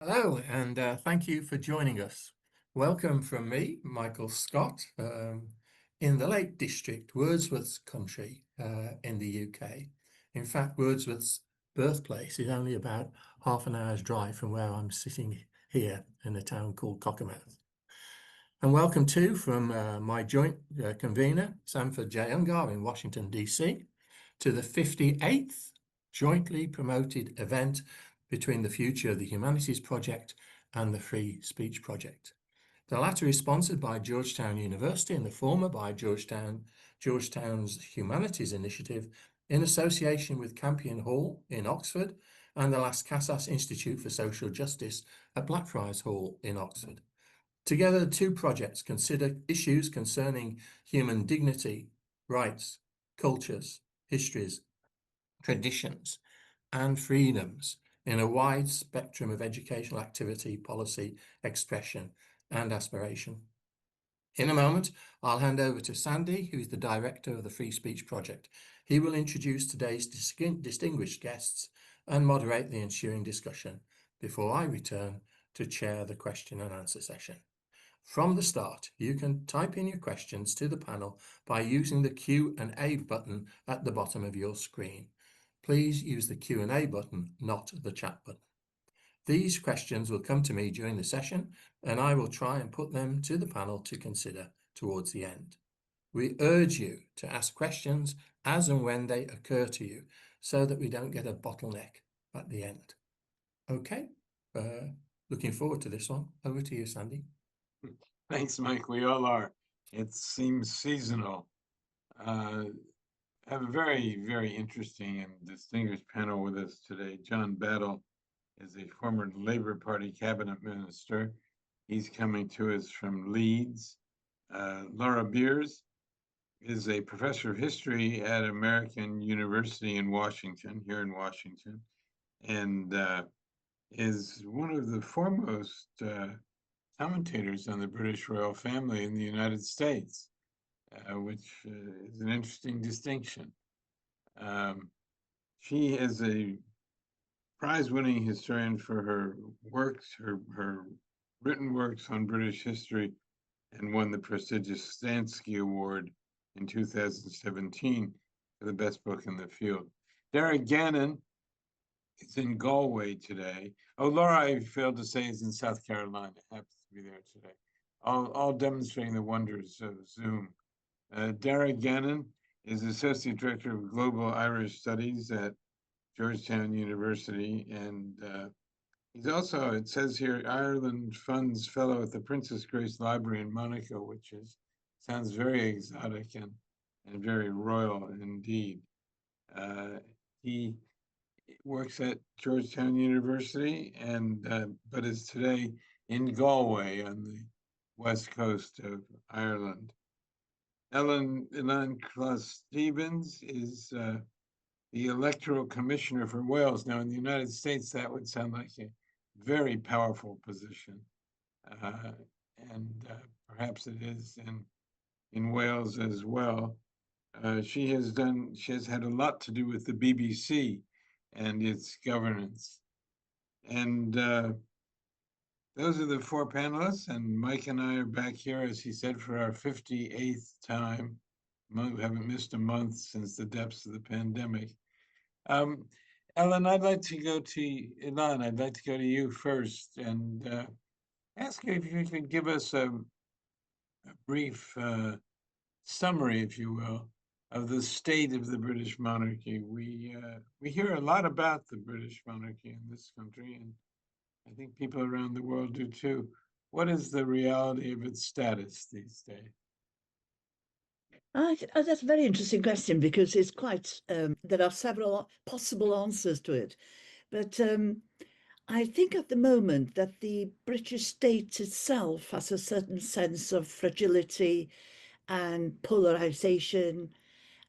Hello, and thank you for joining us. Welcome from me, Michael Scott, in the Lake District, Wordsworth's country in the UK. In fact, Wordsworth's birthplace is only about half an hour's drive from where I'm sitting here in a town called Cockermouth. And welcome too from my joint convener, Sanford J. Ungar in Washington, DC, to the 58th jointly promoted event between the Future of the Humanities Project and the Free Speech Project. The latter is sponsored by Georgetown University and the former by Georgetown's Humanities Initiative in association with Campion Hall in Oxford and the Las Casas Institute for Social Justice at Blackfriars Hall in Oxford. Together, the two projects consider issues concerning human dignity, rights, cultures, histories, traditions, and freedoms in a wide spectrum of educational activity, policy, expression, and aspiration. In a moment, I'll hand over to Sandy, who is the director of the Free Speech Project. He will introduce today's distinguished guests and moderate the ensuing discussion before I return to chair the question and answer session. From the start, you can type in your questions to the panel by using the Q&A button at the bottom of your screen. Please use the Q&A button, not the chat button. These questions will come to me during the session, and I will try and put them to the panel to consider towards the end. We urge you to ask questions as and when they occur to you so that we don't get a bottleneck at the end. Okay, looking forward to this one. Over to you, Sandy. Thanks, Mike. We all are. It seems seasonal. I have a very, very interesting and distinguished panel with us today. John Battle is a former Labour Party cabinet minister. He's coming to us from Leeds. Laura Beers is a professor of history at American University in Washington, here in Washington, and is one of the foremost commentators on the British royal family in the United States, which is an interesting distinction. She is a prize-winning historian for her works, her written works on British history, and won the prestigious Stansky Award in 2017 for the best book in the field. Derek Gannon is in Galway today. Oh, Laura, I failed to say, is in South Carolina, happens to be there today, all demonstrating the wonders of Zoom. Derek Gannon is Associate Director of Global Irish Studies at Georgetown University, and he's also, it says here, Ireland Funds Fellow at the Princess Grace Library in Monaco, which sounds very exotic and very royal indeed. He works at Georgetown University and but is today in Galway on the west coast of Ireland. Ellen Clough-Stevens is the electoral commissioner for Wales. Now, in the United States, that would sound like a very powerful position, and perhaps it is in Wales as well. She has had a lot to do with the BBC and its governance. And those are the four panelists, and Mike and I are back here, as he said, for our 58th time. We haven't missed a month since the depths of the pandemic. Ellen, I'd like to go to you first and ask you if you could give us a brief summary, if you will, of the state of the British monarchy. We hear a lot about the British monarchy in this country, and I think people around the world do too. What is the reality of its status these days? That's a very interesting question because it's quite, there are several possible answers to it. But I think at the moment that the British state itself has a certain sense of fragility and polarization,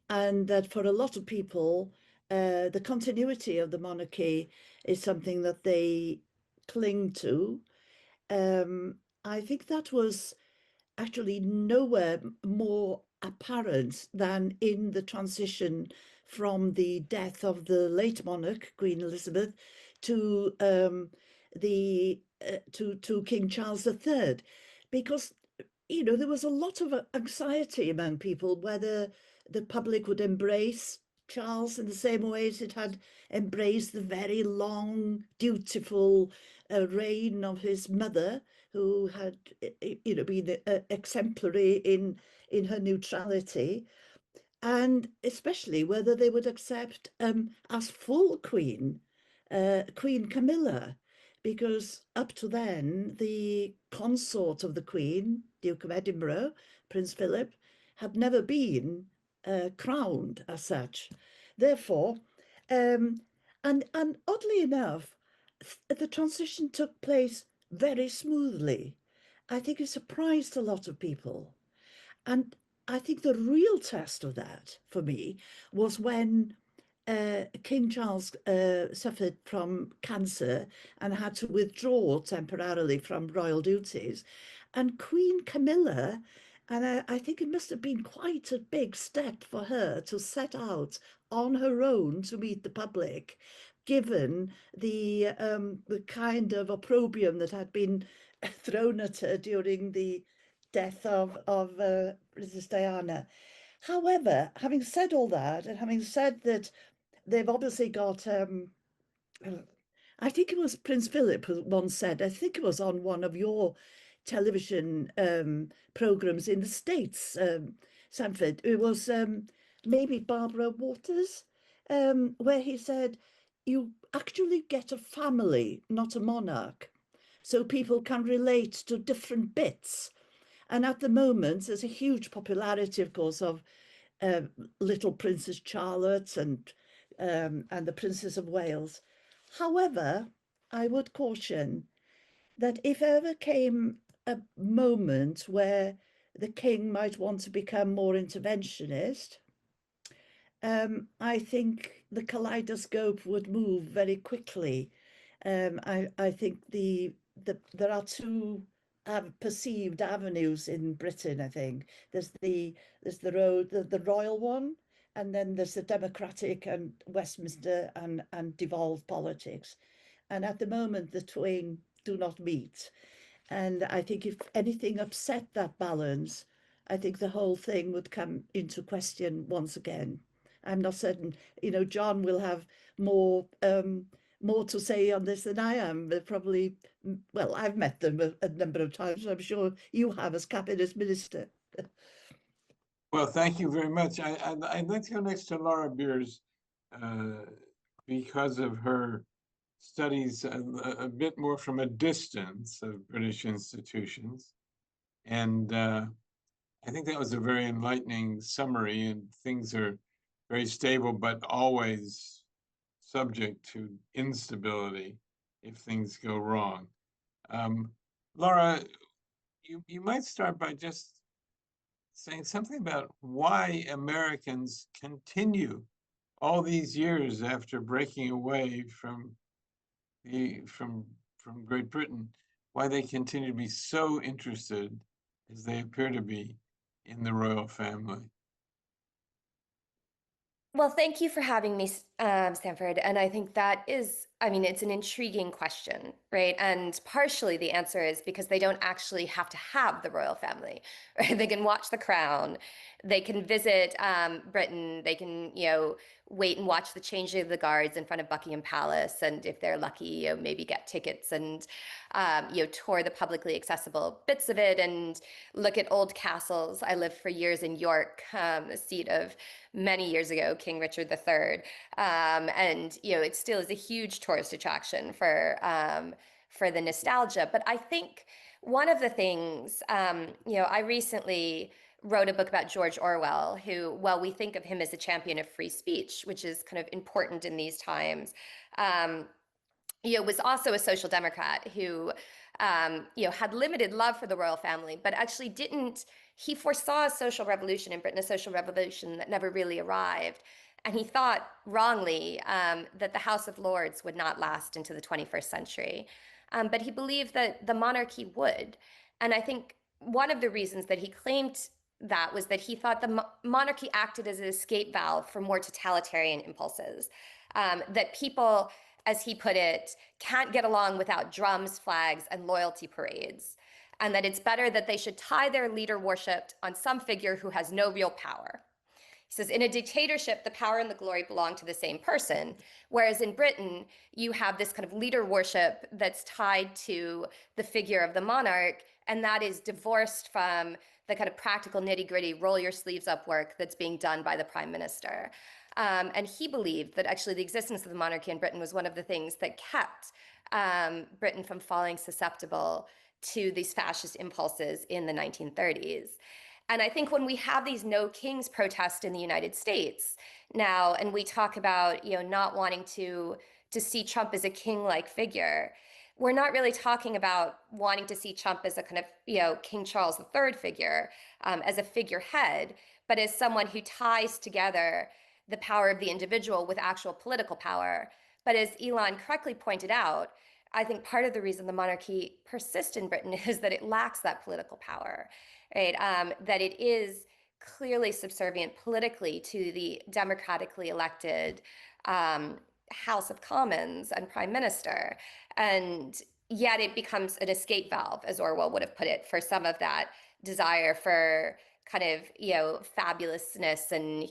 and that for a lot of people, the continuity of the monarchy is something that they cling to. I think that was actually nowhere more apparent than in the transition from the death of the late monarch, Queen Elizabeth, to to King Charles III, because there was a lot of anxiety among people whether the public would embrace Charles in the same way as it had embraced the very long, dutiful reign of his mother, who had, been exemplary in her neutrality, and especially whether they would accept as full queen, Queen Camilla, because up to then the consort of the Queen, Duke of Edinburgh, Prince Philip, had never been crowned as such. Therefore, and oddly enough, the transition took place very smoothly. I think it surprised a lot of people. And I think the real test of that for me was when King Charles suffered from cancer and had to withdraw temporarily from royal duties. And Queen Camilla, and I think it must have been quite a big step for her to set out on her own to meet the public, given the kind of opprobrium that had been thrown at her during the death of Princess Diana. However, having said all that, and having said that they've obviously got, I think it was Prince Philip who once said, I think it was on one of your television programs in the States, Sanford, it was maybe Barbara Waters, where he said, you actually get a family, not a monarch. So people can relate to different bits. And at the moment, there's a huge popularity, of course, of uh, little Princess Charlotte and the Princess of Wales. However, I would caution that if ever came a moment where the king might want to become more interventionist, I think the kaleidoscope would move very quickly. I think there are two perceived avenues in Britain. I think there's the royal one, and then there's the democratic and Westminster and devolved politics. And at the moment, the twain do not meet. And I think if anything upset that balance, I think the whole thing would come into question once again. I'm not certain, John will have more to say on this than I am. But probably, well, I've met them a number of times. I'm sure you have as cabinet minister. Well, thank you very much. I'd like to go next to Laura Beers because of her studies a bit more from a distance of British institutions. And I think that was a very enlightening summary, and things are very stable, but always subject to instability if things go wrong. Laura, you might start by just saying something about why Americans continue all these years after breaking away from Great Britain, why they continue to be so interested, as they appear to be, in the royal family. Well, thank you for having me, Stanford. And I think that is, I mean, it's an intriguing question, right? And partially the answer is because they don't actually have to have the royal family, right? They can watch The Crown, they can visit Britain, they can, wait and watch the changing of the guards in front of Buckingham Palace, and if they're lucky, maybe get tickets and, tour the publicly accessible bits of it and look at old castles. I lived for years in York, the seat of many years ago, King Richard III. And, it still is a huge tourist attraction for the nostalgia. But I think one of the things, I recently wrote a book about George Orwell, who, while we think of him as a champion of free speech, which is kind of important in these times, was also a social democrat who, had limited love for the royal family, but actually didn't. He foresaw a social revolution in Britain, a social revolution that never really arrived. And he thought wrongly that the House of Lords would not last into the 21st century. But he believed that the monarchy would. And I think one of the reasons that he claimed that was that he thought the monarchy acted as an escape valve for more totalitarian impulses, that people as he put it, can't get along without drums, flags, and loyalty parades, and that it's better that they should tie their leader worshipped on some figure who has no real power. He says, in a dictatorship, the power and the glory belong to the same person, whereas in Britain, you have this kind of leader worship that's tied to the figure of the monarch, and that is divorced from the kind of practical nitty-gritty, roll your sleeves up work that's being done by the prime minister. And he believed that actually the existence of the monarchy in Britain was one of the things that kept Britain from falling susceptible to these fascist impulses in the 1930s. And I think when we have these no kings protests in the United States now, and we talk about, not wanting to see Trump as a king-like figure, we're not really talking about wanting to see Trump as a kind of, King Charles III figure, as a figurehead, but as someone who ties together the power of the individual with actual political power. But as Elon correctly pointed out, I think part of the reason the monarchy persists in Britain is that it lacks that political power, right? That it is clearly subservient politically to the democratically elected House of Commons and Prime Minister. And yet it becomes an escape valve, as Orwell would have put it, for some of that desire for kind of, fabulousness and,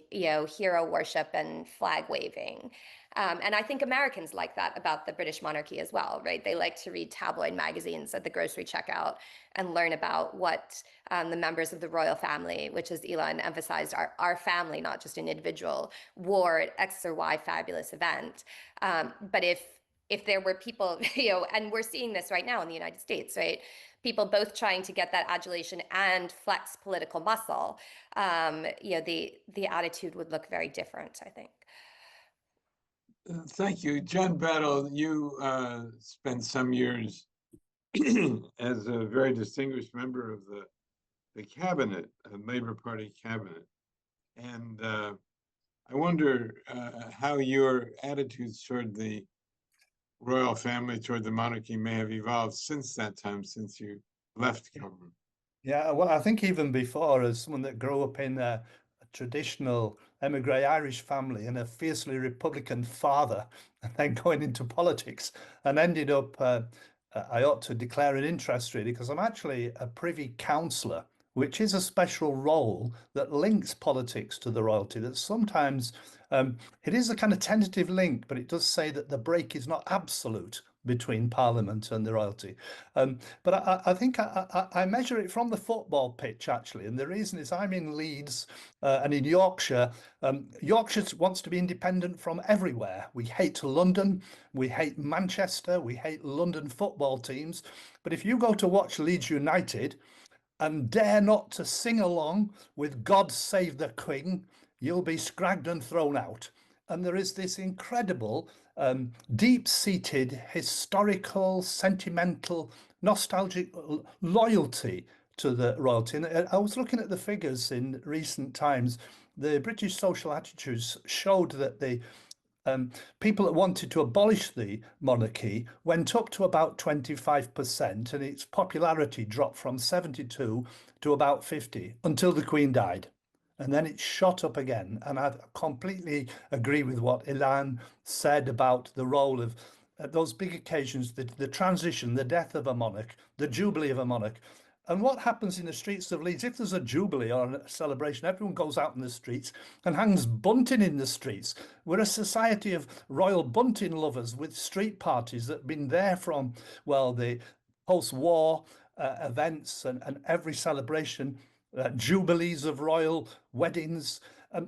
hero worship and flag waving. And I think Americans like that about the British monarchy as well, right? They like to read tabloid magazines at the grocery checkout and learn about what the members of the royal family, which as Elon emphasized, our family, not just an individual, wore at X or Y fabulous event. But if there were people, and we're seeing this right now in the United States, right? People both trying to get that adulation and flex political muscle, the attitude would look very different, I think. Thank you. John Battle, you spent some years as a very distinguished member of the cabinet, Labor Party cabinet. And I wonder how your attitudes toward the royal family, toward the monarchy may have evolved since that time, since you left government. Yeah, well, I think even before, as someone that grew up in a traditional emigre Irish family and a fiercely Republican father, and then going into politics and ended up, I ought to declare an interest really, because I'm actually a privy councillor, which is a special role that links politics to the royalty. That sometimes it is a kind of tentative link, but it does say that the break is not absolute between Parliament and the royalty. But I think I measure it from the football pitch, actually. And the reason is I'm in Leeds and in Yorkshire. Yorkshire wants to be independent from everywhere. We hate London, we hate Manchester, we hate London football teams. But if you go to watch Leeds United and dare not to sing along with God Save the Queen, you'll be scragged and thrown out. And there is this incredible, deep-seated, historical, sentimental, nostalgic loyalty to the royalty. And I was looking at the figures in recent times. The British social attitudes showed that the people that wanted to abolish the monarchy went up to about 25%, and its popularity dropped from 72 to about 50 until the Queen died. And then it shot up again. And I completely agree with what Ilan said about the role of those big occasions, the transition, the death of a monarch, the jubilee of a monarch. And what happens in the streets of Leeds, if there's a jubilee or a celebration, everyone goes out in the streets and hangs bunting in the streets. We're a society of royal bunting lovers with street parties that have been there from, well, the post-war events and every celebration, jubilees of royal weddings.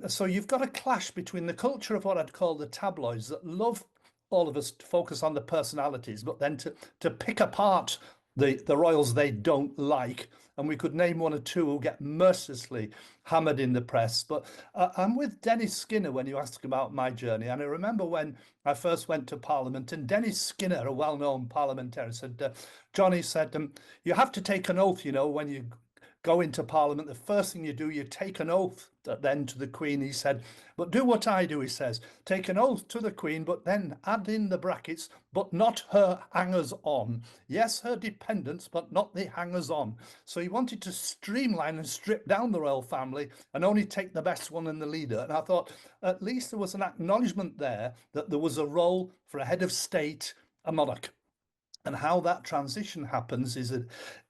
So you've got a clash between the culture of what I'd call the tabloids that love all of us to focus on the personalities, but then to pick apart the royals they don't like. And we could name one or two who get mercilessly hammered in the press. But I'm with Dennis Skinner when you ask about my journey. And I remember when I first went to Parliament, and Dennis Skinner, a well-known parliamentarian, said, Johnny said, you have to take an oath, when you go into Parliament, the first thing you do, you take an oath then to the Queen. He said, but do what I do, he says, take an oath to the Queen, but then add in the brackets, but not her hangers-on. Yes, her dependents, but not the hangers-on. So he wanted to streamline and strip down the royal family and only take the best one and the leader. And I thought at least there was an acknowledgement there that there was a role for a head of state, a monarch. And how that transition happens is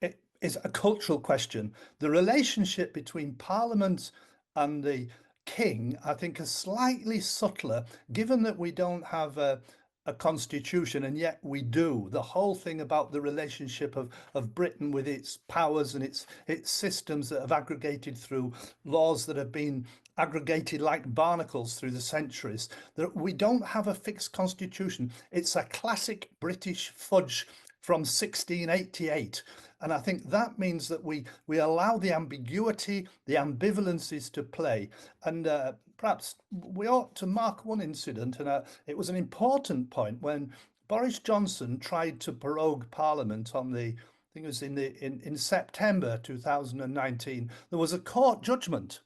a cultural question. The relationship between Parliament and the King, I think, is slightly subtler, given that we don't have a constitution, and yet we do. The whole thing about the relationship of Britain with its powers and its systems that have aggregated through laws that have been aggregated like barnacles through the centuries, that we don't have a fixed constitution. It's a classic British fudge from 1688. And I think that means that we allow the ambiguity, the ambivalences to play. And perhaps we ought to mark one incident, and it was an important point when Boris Johnson tried to prorogue Parliament on the, I think it was in September 2019. There was a court judgment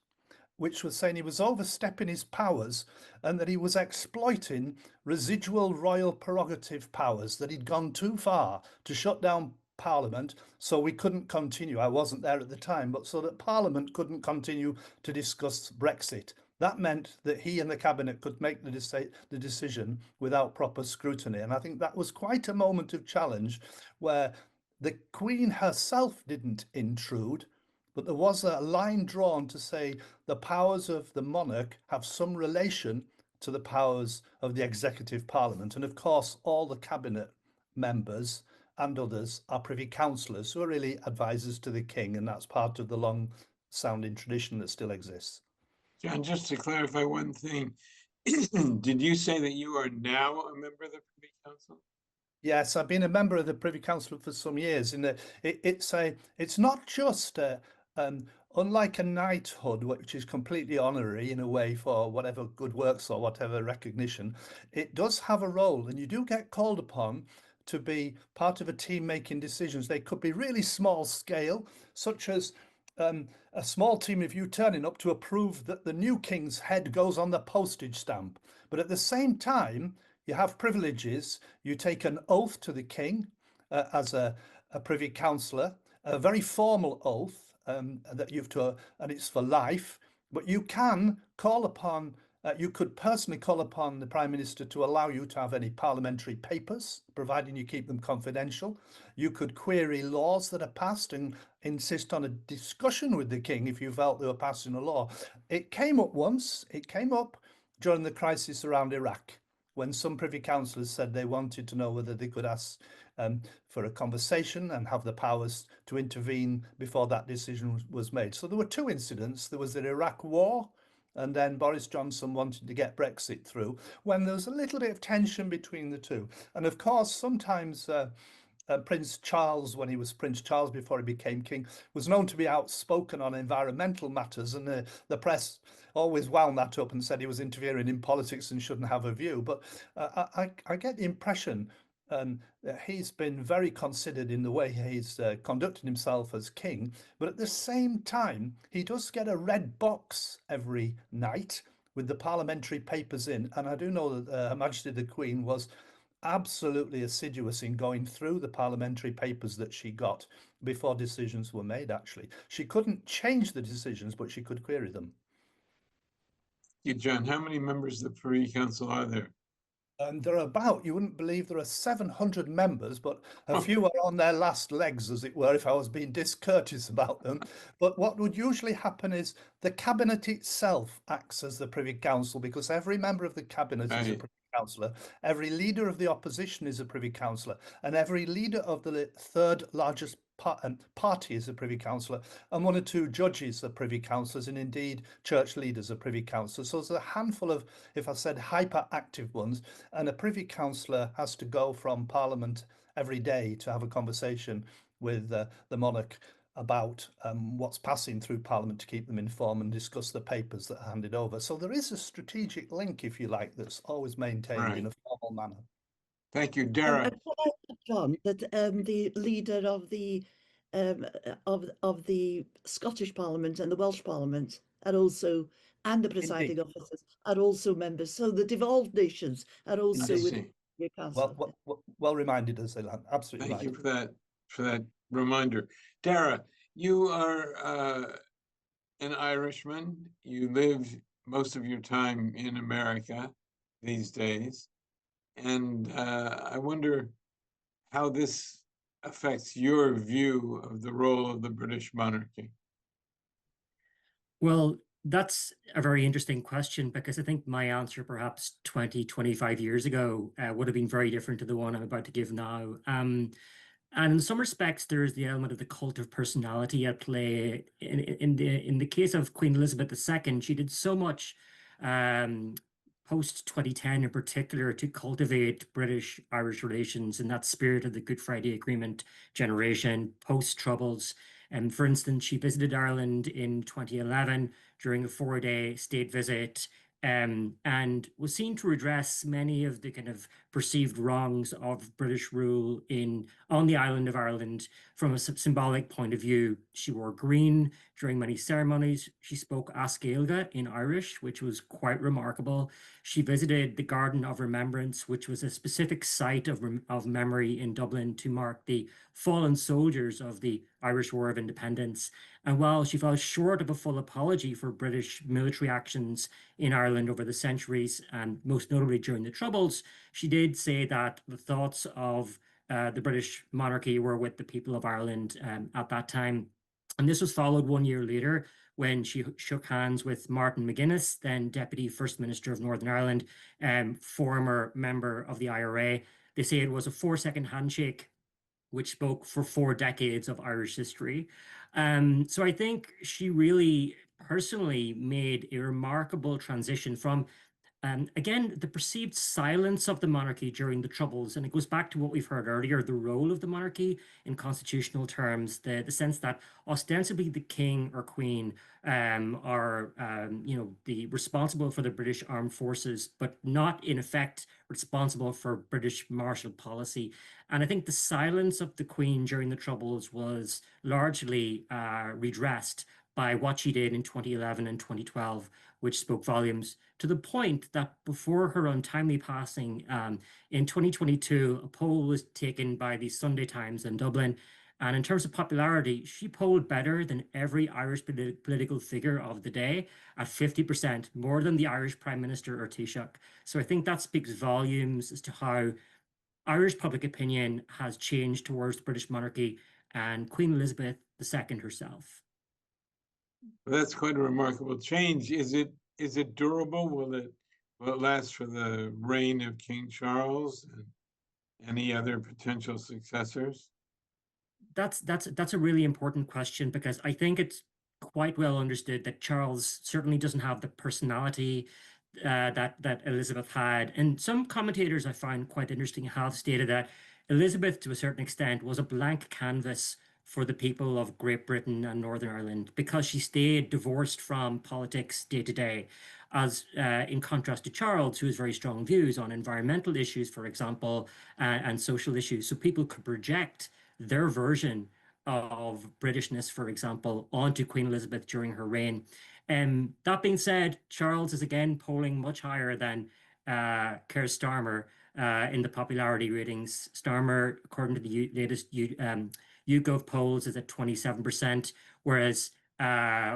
which was saying he was overstepping his powers and that he was exploiting residual royal prerogative powers, that he'd gone too far to shut down Parliament, so we couldn't continue. I wasn't there at the time, but so that Parliament couldn't continue to discuss Brexit. That meant that he and the cabinet could make the decision without proper scrutiny. And I think that was quite a moment of challenge where the Queen herself didn't intrude, but there was a line drawn to say the powers of the monarch have some relation to the powers of the executive parliament. And of course, all the cabinet members and others are privy councillors who are really advisors to the king. And that's part of the long sounding tradition that still exists. John, just to clarify one thing, did you say that you are now a member of the Privy Council? Yes, I've been a member of the Privy Council for some years. And it's not just unlike a knighthood, which is completely honorary in a way for whatever good works or whatever recognition, it does have a role, and you do get called upon to be part of a team making decisions. They could be really small scale, such as a small team of you turning up to approve that the new king's head goes on the postage stamp. But at the same time, you have privileges. You take an oath to the king as a privy councillor, a very formal oath that you've to, and it's for life. But you can call upon, you could personally call upon the Prime Minister to allow you to have any parliamentary papers, providing you keep them confidential. You could query laws that are passed and insist on a discussion with the king if you felt they were passing a law. It came up once, it came up during the crisis around Iraq, when some privy councillors said they wanted to know whether they could ask for a conversation and have the powers to intervene before that decision was made. So there were two incidents. There was the Iraq war, and then Boris Johnson wanted to get Brexit through, when there was a little bit of tension between the two. And of course, sometimes Prince Charles, when he was Prince Charles before he became king, was known to be outspoken on environmental matters, and the press always wound that up and said he was interfering in politics and shouldn't have a view. But I get the impression that he's been very considered in the way he's conducted himself as king, but at the same time, he does get a red box every night with the parliamentary papers in. And I do know that Her Majesty the Queen was absolutely assiduous in going through the parliamentary papers that she got before decisions were made, actually. She couldn't change the decisions, but she could query them. Yeah, John, how many members of the Privy Council are there? There are about, you wouldn't believe, there are 700 members, but a few are on their last legs, as it were, if I was being discourteous about them. But what would usually happen is the cabinet itself acts as the Privy Council, because every member of the cabinet is a Privy Councillor, every leader of the opposition is a Privy Councillor, and every leader of the third largest party is a Privy Councillor, and one or two judges are Privy Councillors, and indeed church leaders are Privy Councillors. So there's a handful of, if I said, hyperactive ones, and a Privy Councillor has to go from Parliament every day to have a conversation with the monarch about what's passing through Parliament to keep them informed and discuss the papers that are handed over. So there is a strategic link, if you like, that's always maintained in a formal manner. Thank you, Dara. John, that the leader of the of the Scottish Parliament and the Welsh Parliament are also, and the presiding Indeed. officers are also members. So the devolved nations are I also within see. the council. Well reminded us, Ilan. Absolutely Thank right. you for that reminder. Dara, you are an Irishman. You live most of your time in America these days. And I wonder how this affects your view of the role of the British monarchy. Well, that's a very interesting question because I think my answer perhaps 20, 25 years ago would have been very different to the one I'm about to give now. And in some respects, there is the element of the cult of personality at play. In the case of Queen Elizabeth II, she did so much post 2010 in particular to cultivate British-Irish relations in that spirit of the Good Friday Agreement generation, post-Troubles. And for instance, she visited Ireland in 2011 during a 4-day state visit, and was seen to redress many of the kind of perceived wrongs of British rule on the island of Ireland from a symbolic point of view. She wore green during many ceremonies. She spoke Ascailga in Irish, which was quite remarkable. She visited the Garden of Remembrance, which was a specific site of memory in Dublin to mark the fallen soldiers of the Irish War of Independence. And while she fell short of a full apology for British military actions in Ireland over the centuries, and most notably during the Troubles, she did say that the thoughts of the British monarchy were with the people of Ireland at that time. And this was followed 1 year later when she shook hands with Martin McGuinness, then Deputy First Minister of Northern Ireland, former member of the IRA. They say it was a 4-second handshake which spoke for 4 decades of Irish history. So I think she really personally made a remarkable transition from, again, the perceived silence of the monarchy during the Troubles. And it goes back to what we've heard earlier, the role of the monarchy in constitutional terms, the sense that ostensibly the king or queen are, the responsible for the British armed forces, but not in effect responsible for British martial policy. And I think the silence of the Queen during the Troubles was largely redressed by what she did in 2011 and 2012, which spoke volumes, to the point that before her untimely passing in 2022, a poll was taken by the Sunday Times in Dublin. And in terms of popularity, she polled better than every Irish political figure of the day at 50%, more than the Irish Prime Minister or Taoiseach. So I think that speaks volumes as to how Irish public opinion has changed towards the British monarchy and Queen Elizabeth II herself. Well, that's quite a remarkable change. Is it durable? Will it last for the reign of King Charles and any other potential successors? That's a really important question because I think it's quite well understood that Charles certainly doesn't have the personality that Elizabeth had. And some commentators I find quite interesting have stated that Elizabeth, to a certain extent, was a blank canvas for the people of Great Britain and Northern Ireland because she stayed divorced from politics day to day, as in contrast to Charles, who has very strong views on environmental issues, for example, and social issues. So people could project their version of Britishness, for example, onto Queen Elizabeth during her reign. That being said, Charles is again polling much higher than Keir Starmer in the popularity ratings. Starmer, according to the latest YouGov polls, is at 27%, whereas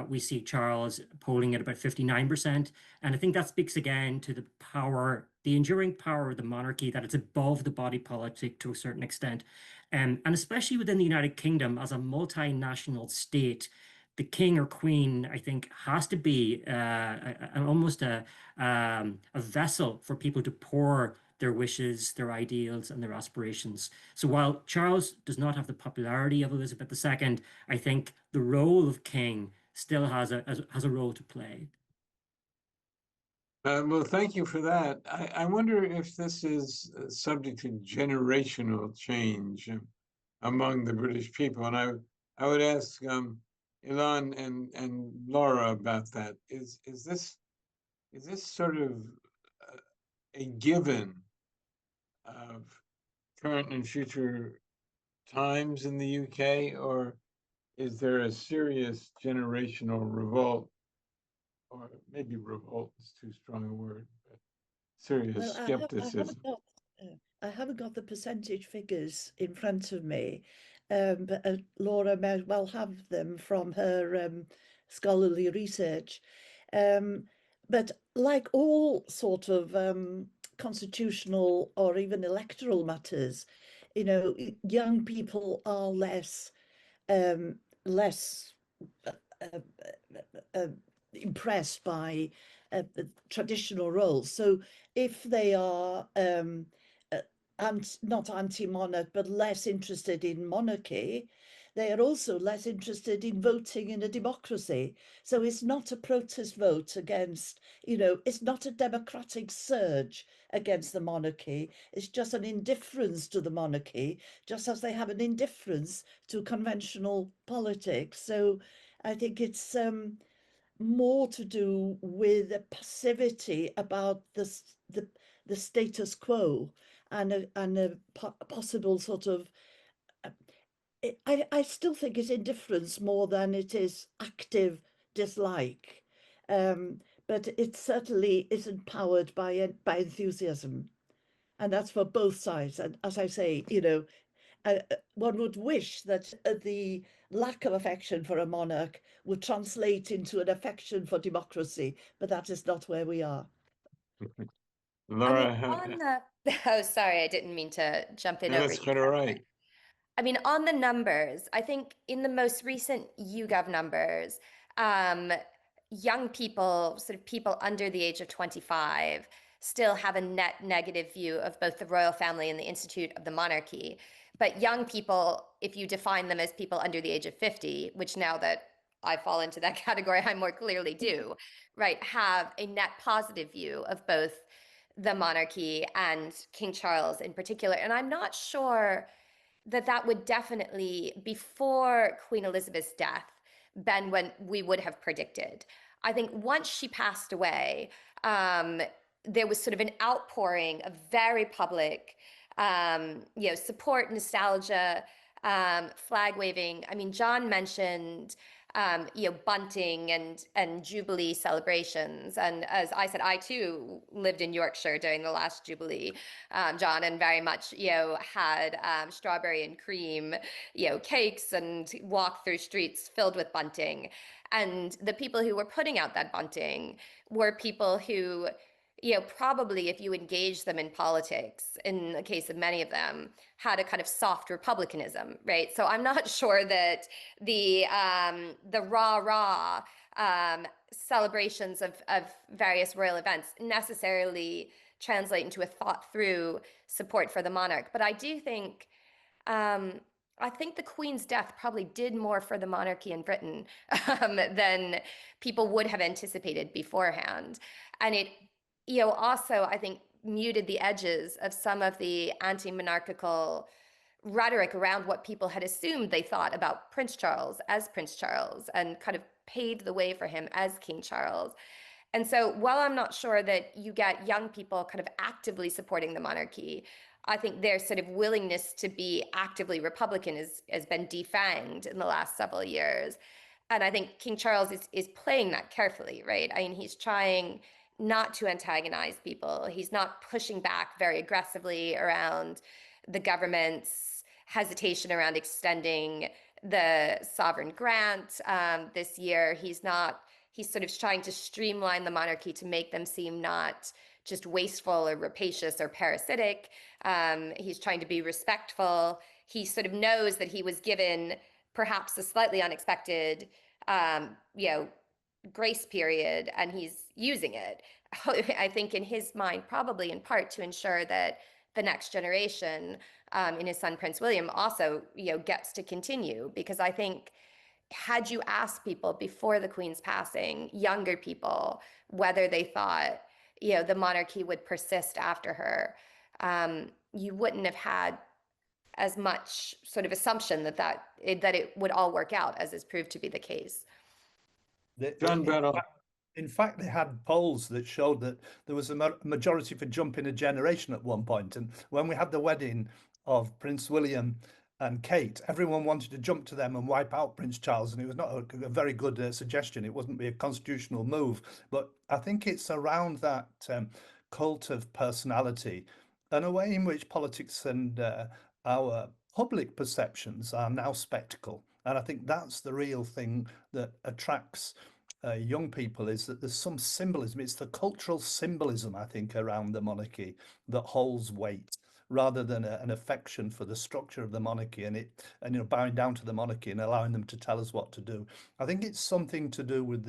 we see Charles polling at about 59%. And I think that speaks again to the power, the enduring power of the monarchy, that it's above the body politic to a certain extent. And especially within the United Kingdom as a multinational state, the king or queen, I think, has to be almost a vessel for people to pour their wishes, their ideals, and their aspirations. So while Charles does not have the popularity of Elizabeth II, I think the role of king still has a role to play. Well, thank you for that. I wonder if this is subject to generational change among the British people. And I would ask Ilan and Laura about that. Is this sort of a given of current and future times in the UK, or is there a serious generational revolt, or maybe revolt is too strong a word, but serious Well, skepticism? I haven't got the percentage figures in front of me, but Laura may well have them from her scholarly research. But like all sort of constitutional or even electoral matters, you know, young people are less uh, uh, uh, impressed by traditional roles. So if they are not anti-monarch, but less interested in monarchy, they are also less interested in voting in a democracy. So it's not a protest vote against, you know, it's not a democratic surge against the monarchy. It's just an indifference to the monarchy, just as they have an indifference to conventional politics. So I think it's more to do with a passivity about the status quo and a possible sort of I still think it's indifference more than it is active dislike, but it certainly isn't powered by enthusiasm, and that's for both sides. And as I say, you know, one would wish that the lack of affection for a monarch would translate into an affection for democracy, but that is not where we are. I mean, Laura, on the, oh, sorry, I didn't mean to jump in no, over that's you. quite all right. I mean, on the numbers, I think in the most recent YouGov numbers, young people, sort of people under the age of 25, still have a net negative view of both the royal family and the Institute of the Monarchy. But young people, if you define them as people under the age of 50, which now that I fall into that category, I more clearly do, right, have a net positive view of both the monarchy and King Charles in particular. And I'm not sure that would definitely, before Queen Elizabeth's death, been when we would have predicted. I think once she passed away, there was sort of an outpouring of very public, support, nostalgia, flag waving. I mean, John mentioned bunting and Jubilee celebrations. And as I said, I too lived in Yorkshire during the last Jubilee, John, and very much, had strawberry and cream, cakes and walked through streets filled with bunting. And the people who were putting out that bunting were people who, probably if you engage them in politics, in the case of many of them, had a kind of soft republicanism, right? So I'm not sure that the rah-rah celebrations of various royal events necessarily translate into a thought-through support for the monarch. But I do think I think the Queen's death probably did more for the monarchy in Britain than people would have anticipated beforehand. And it, also, I think, muted the edges of some of the anti-monarchical rhetoric around what people had assumed they thought about Prince Charles as Prince Charles, and kind of paved the way for him as King Charles. And so while I'm not sure that you get young people kind of actively supporting the monarchy, I think their sort of willingness to be actively Republican has been defanged in the last several years. And I think King Charles is playing that carefully, right? I mean, he's trying not to antagonize people. He's not pushing back very aggressively around the government's hesitation around extending the sovereign grant this year. He's sort of trying to streamline the monarchy to make them seem not just wasteful or rapacious or parasitic. He's trying to be respectful. He sort of knows that he was given perhaps a slightly unexpected, grace period, and he's using it. I think in his mind, probably in part to ensure that the next generation, in his son Prince William, also gets to continue. Because I think, had you asked people before the Queen's passing, younger people, whether they thought the monarchy would persist after her, you wouldn't have had as much sort of assumption that it would all work out, as is proved to be the case. John Battle. In fact, they had polls that showed that there was a majority for jumping a generation at one point. And when we had the wedding of Prince William and Kate, everyone wanted to jump to them and wipe out Prince Charles, and it was not a very good suggestion. It wasn't be a constitutional move, but I think it's around that cult of personality and a way in which politics and our public perceptions are now spectacle. And I think that's the real thing that attracts young people, is that there's some symbolism. It's the cultural symbolism, I think, around the monarchy that holds weight, rather than an affection for the structure of the monarchy and bowing down to the monarchy and allowing them to tell us what to do. I think it's something to do with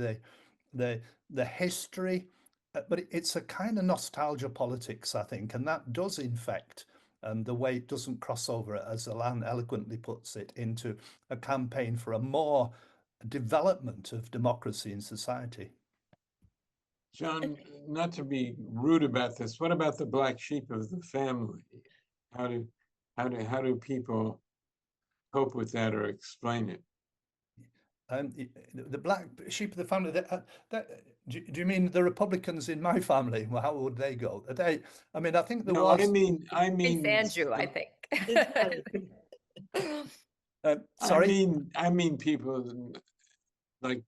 the history, but it's a kind of nostalgia politics, I think, and that does infect. And the way it doesn't cross over, as Alan eloquently puts it, into a campaign for a more development of democracy in society. John, not to be rude about this, what about the black sheep of the family? How do people cope with that or explain it? The black sheep of the family. Do you mean the Republicans in my family? Well, how would they go? I mean, I think there No, was. I mean, Prince Andrew, I think. Sorry. I mean people like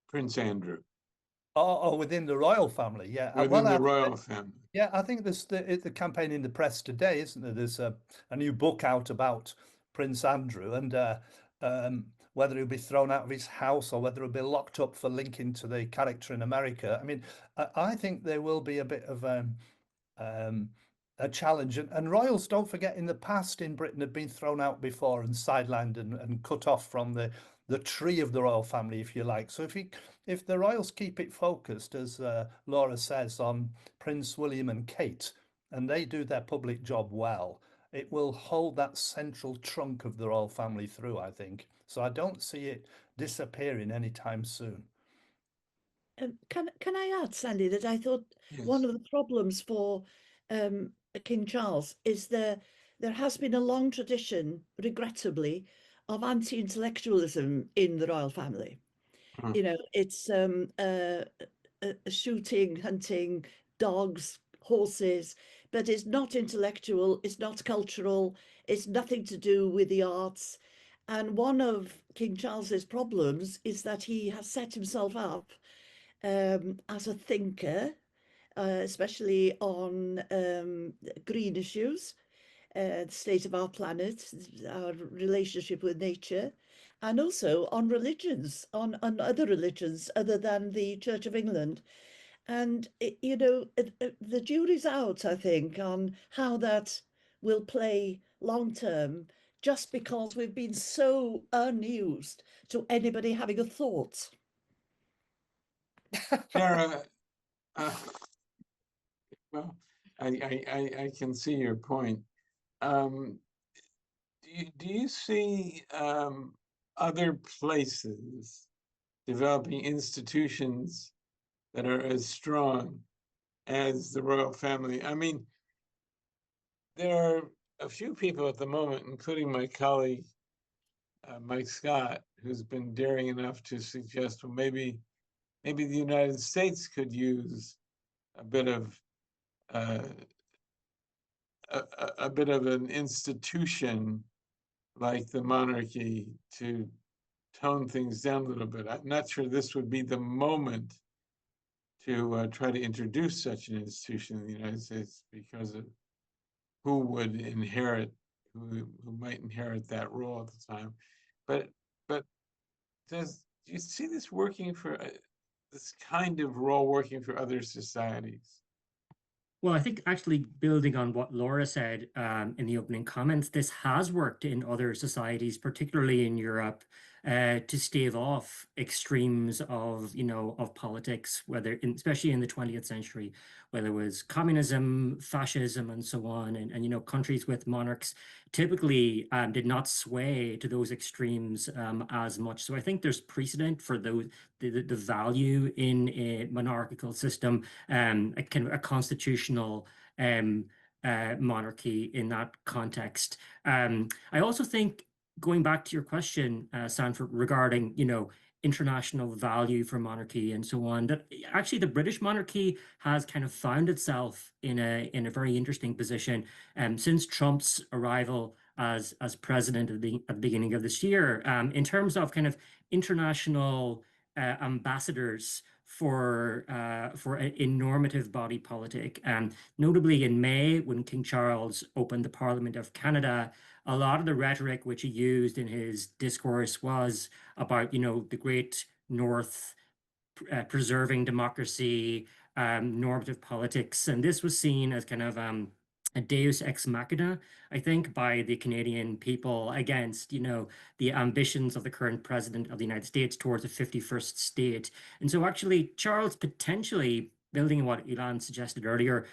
Prince Andrew. Oh, within the royal family, yeah. Within the royal family. Yeah, I think there's the campaign in the press today, isn't there? There's a new book out about Prince Andrew, and whether he'll be thrown out of his house or whether he'll be locked up for linking to the character in America. I mean, I think there will be a bit of a challenge. And royals, don't forget, in the past in Britain have been thrown out before and sidelined and cut off from the tree of the royal family, if you like. So if the royals keep it focused, as Laura says, on Prince William and Kate, and they do their public job well, it will hold that central trunk of the royal family through, I think. So I don't see it disappearing anytime soon. Can I add, Sandy, that I thought Yes. one of the problems for King Charles is there has been a long tradition, regrettably, of anti-intellectualism in the royal family. You know, it's shooting, hunting, dogs, horses, but it's not intellectual, it's not cultural, it's nothing to do with the arts. And one of King Charles's problems is that he has set himself up as a thinker, especially on green issues, the state of our planet, our relationship with nature, and also on religions, on other religions other than the Church of England. And, you know, the jury's out, I think, on how that will play long term, just because we've been so unused to anybody having a thought. Sarah, well, I can see your point. Do you see other places developing institutions that are as strong as the royal family? I mean, there are a few people at the moment, including my colleague Mike Scott, who's been daring enough to suggest, well, maybe the United States could use a bit of a bit of an institution like the monarchy to tone things down a little bit. I'm not sure this would be the moment to try to introduce such an institution in the United States, because of who would inherit, who might inherit that role at the time. But do you see this working for this kind of role working for other societies? Well, I think actually building on what Laura said in the opening comments, this has worked in other societies, particularly in Europe, to stave off extremes of, of politics, especially in the 20th century, whether it was communism, fascism, and so on. And countries with monarchs typically did not sway to those extremes as much. So I think there's precedent for the value in a monarchical system, a kind of a constitutional monarchy in that context. I also think, going back to your question, Sanford, regarding, international value for monarchy and so on, that actually the British monarchy has kind of found itself in a very interesting position since Trump's arrival as president at the beginning of this year. In terms of kind of international ambassadors for a normative body politic, notably in May when King Charles opened the Parliament of Canada, a lot of the rhetoric which he used in his discourse was about, the Great North, preserving democracy, normative politics, and this was seen as kind of a deus ex machina, I think, by the Canadian people against, the ambitions of the current president of the United States towards a 51st state. And so actually Charles potentially, building on what Elon suggested earlier,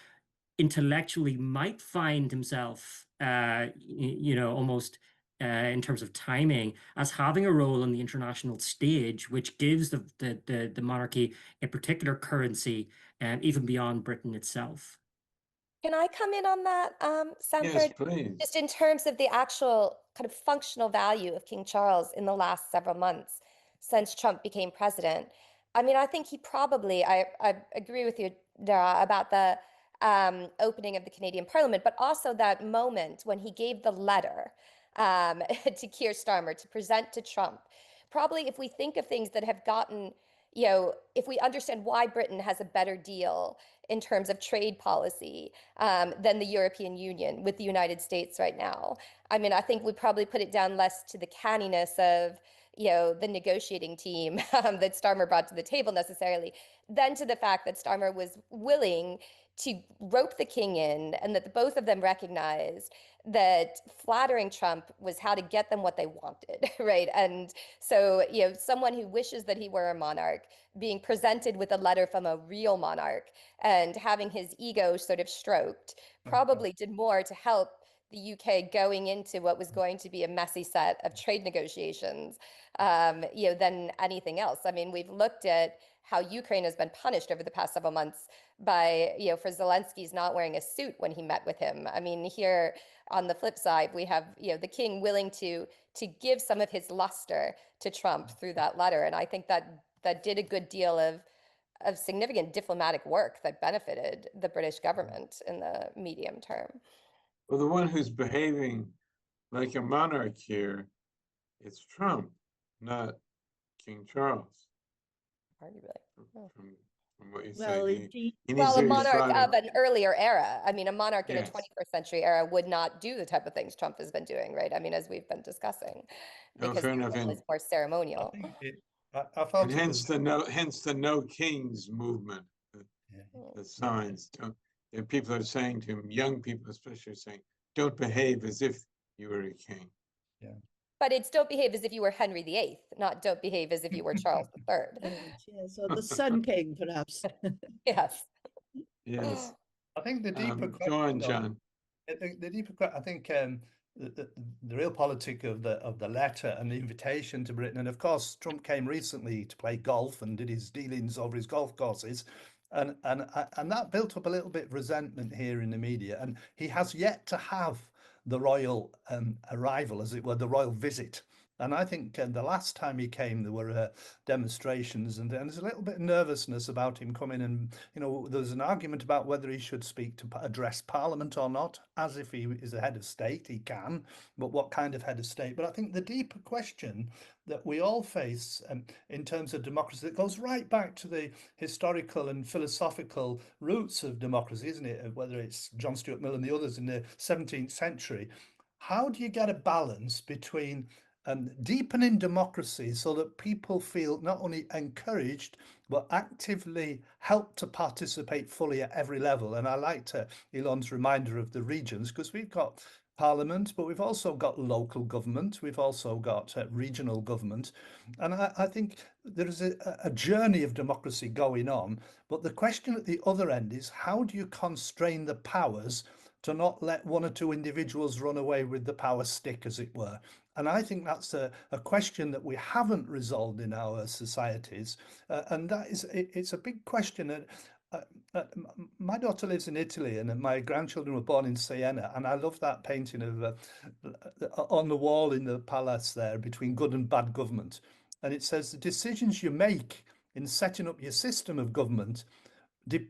intellectually might find himself, almost in terms of timing, as having a role on the international stage, which gives the monarchy a particular currency, even beyond Britain itself. Can I come in on that, Yes, Sanford? please. Just in terms of the actual kind of functional value of King Charles in the last several months since Trump became president. I mean, I think he probably, I agree with you, Dara, about the opening of the Canadian Parliament, but also that moment when he gave the letter to Keir Starmer to present to Trump. Probably if we think of things that have gotten, if we understand why Britain has a better deal in terms of trade policy than the European Union with the United States right now. I mean, I think we probably put it down less to the canniness of, the negotiating team that Starmer brought to the table necessarily, than to the fact that Starmer was willing to rope the king in, and that both of them recognized that flattering Trump was how to get them what they wanted, right? And so, someone who wishes that he were a monarch being presented with a letter from a real monarch and having his ego sort of stroked probably did more to help the UK going into what was going to be a messy set of trade negotiations, than anything else. I mean, we've looked at how Ukraine has been punished over the past several months by, for Zelensky's not wearing a suit when he met with him. I mean, here on the flip side, we have, the king willing to give some of his luster to Trump through that letter. And I think that did a good deal of significant diplomatic work that benefited the British government in the medium term. Well, the one who's behaving like a monarch here, it's Trump, not King Charles. Arguably. From what you Well, say, indeed. he needs Well, to a be monarch flattered. of an earlier era. I mean, a monarch in a Yes. 21st century era would not do the type of things Trump has been doing, right? I mean, as we've been discussing, No, because fair the enough. role is more I ceremonial. think I And felt it hence was the no kings movement. yeah. The signs don't. And people are saying to him, young people especially, are saying, "Don't behave as if you were a king." But it's don't behave as if you were Henry VIII, not don't behave as if you were Charles III. Yes, or the Sun King, perhaps. Yes. Yes. I think the deeper Go on, question, though, John. the deeper, I think the real politic of the letter and the invitation to Britain, and of course Trump came recently to play golf and did his dealings over his golf courses, and that built up a little bit of resentment here in the media, and he has yet to have the royal arrival, as it were, the royal visit. And I think the last time he came, there were demonstrations, and there's a little bit of nervousness about him coming. And there's an argument about whether he should speak to address Parliament or not, as if he is a head of state. He can, but what kind of head of state? But I think the deeper question that we all face in terms of democracy, that goes right back to the historical and philosophical roots of democracy, isn't it? Whether it's John Stuart Mill and the others in the 17th century. How do you get a balance between deepening democracy so that people feel not only encouraged but actively helped to participate fully at every level? And I liked Elon's reminder of the regions, because we've got Parliament, but we've also got local government, we've also got regional government, and I think there is a journey of democracy going on. But the question at the other end is, how do you constrain the powers to not let one or two individuals run away with the power stick, as it were? And I think that's a question that we haven't resolved in our societies. And it's a big question. My daughter lives in Italy, and my grandchildren were born in Siena. And I love that painting of on the wall in the palace there, between good and bad government. And it says the decisions you make in setting up your system of government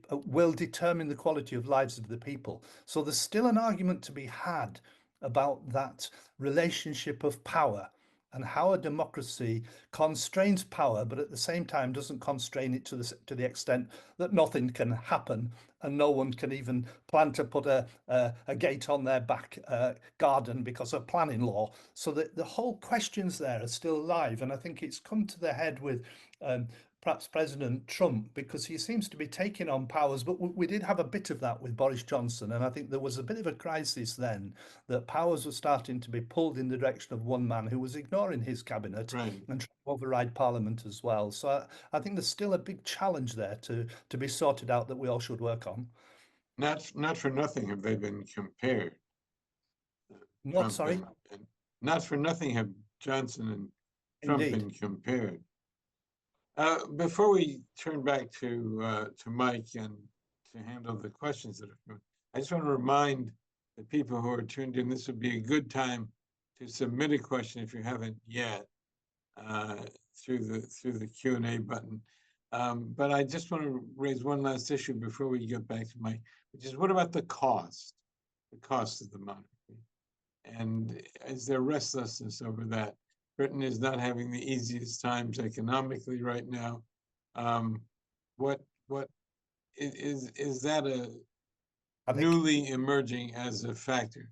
will determine the quality of lives of the people. So there's still an argument to be had about that relationship of power and how a democracy constrains power, but at the same time doesn't constrain it to the extent that nothing can happen and no one can even plan to put a gate on their back garden because of planning law. So the whole questions there are still alive, and I think it's come to the head with perhaps President Trump, because he seems to be taking on powers. But we did have a bit of that with Boris Johnson, and I think there was a bit of a crisis then that powers were starting to be pulled in the direction of one man who was ignoring his cabinet Right. and trying to override Parliament as well. So I think there's still a big challenge there to be sorted out that we all should work on. Not for nothing have they been compared. Not Trump sorry. and not for nothing have Johnson and Trump Indeed. been compared. Before we turn back to Mike and to handle the questions that have come, I just want to remind the people who are tuned in, this would be a good time to submit a question if you haven't yet through the Q&A button. But I just want to raise one last issue before we get back to Mike, which is what about the cost of the monarchy? And is there restlessness over that? Britain is not having the easiest times economically right now. What is that I think newly emerging as a factor?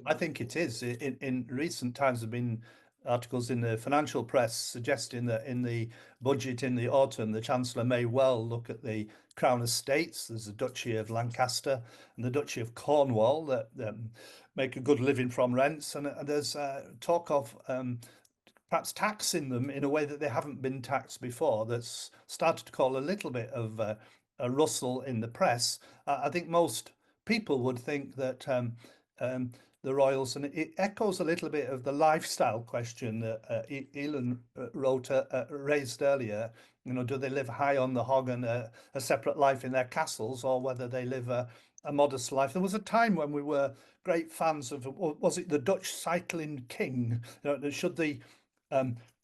I think it is. In recent times, there have been articles in the financial press suggesting that in the budget in the autumn, the Chancellor may well look at the Crown Estates. There's the Duchy of Lancaster and the Duchy of Cornwall that make a good living from rents. And there's talk of perhaps taxing them in a way that they haven't been taxed before. That's started to call a little bit of a rustle in the press. I think most people would think that the royals, and it echoes a little bit of the lifestyle question that Elon raised earlier. You know, do they live high on the hog and a separate life in their castles, or whether they live a modest life? There was a time when we were great fans of, was it the Dutch cycling king? You know, should the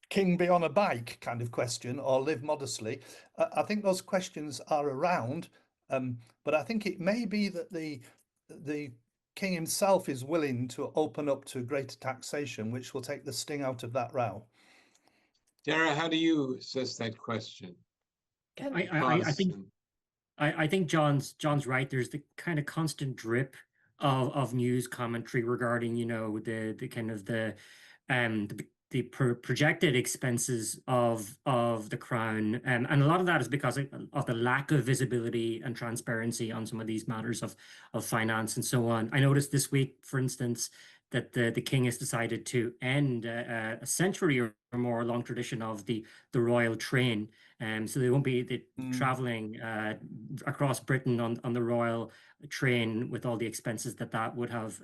king be on a bike kind of question, or live modestly? I think those questions are around, but I think it may be that the king himself is willing to open up to greater taxation, which will take the sting out of that row. Dara, how do you assess that question? I think John's right. There's the kind of constant drip of news commentary regarding, you know, the kind of the projected expenses of the crown, and a lot of that is because of the lack of visibility and transparency on some of these matters of finance and so on. I noticed this week, for instance, that the king has decided to end a century or more long tradition of the royal train. So they won't be traveling across Britain on the royal train with all the expenses that would have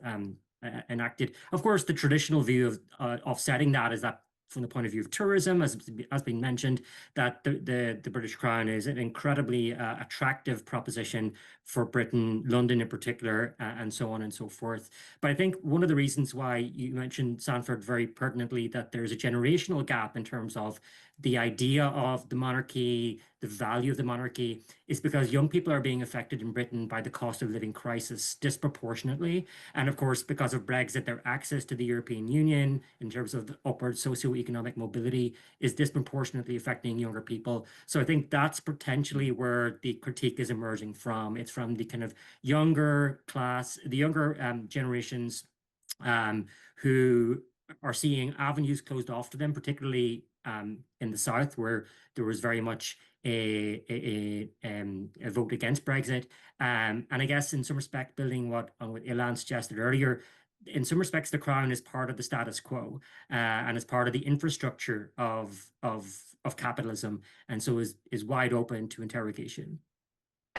enacted. Of course, the traditional view of offsetting that is that from the point of view of tourism, as has been mentioned, that the British Crown is an incredibly attractive proposition for Britain, London in particular, and so on and so forth. But I think one of the reasons why you mentioned, Sanford, very pertinently, that there's a generational gap in terms of the idea of the monarchy, the value of the monarchy, is because young people are being affected in Britain by the cost of living crisis disproportionately. And of course, because of Brexit, their access to the European Union in terms of the upward socioeconomic mobility is disproportionately affecting younger people. So I think that's potentially where the critique is emerging from. It's from the kind of younger class, the younger generations who are seeing avenues closed off to them, particularly in the South, where there was very much a vote against Brexit. And I guess in some respect, building what Ilan suggested earlier, in some respects, the crown is part of the status quo and is part of the infrastructure of capitalism, and so is wide open to interrogation.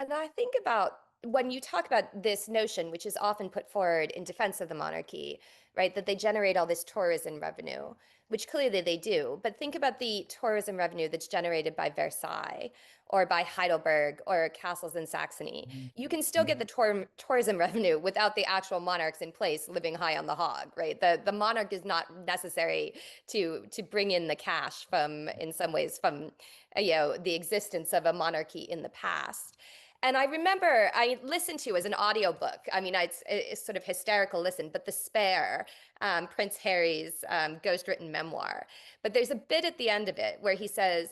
And I think about when you talk about this notion, which is often put forward in defense of the monarchy, right, that they generate all this tourism revenue, which clearly they do. But think about the tourism revenue that's generated by Versailles or by Heidelberg or castles in Saxony. You can still get the tourism revenue without the actual monarchs in place living high on the hog, right? The monarch is not necessary to bring in the cash from, in some ways, from the existence of a monarchy in the past. And I remember I listened to as an audiobook. I mean, it's sort of hysterical listen, but The Spare, Prince Harry's ghost-written memoir. But there's a bit at the end of it where he says,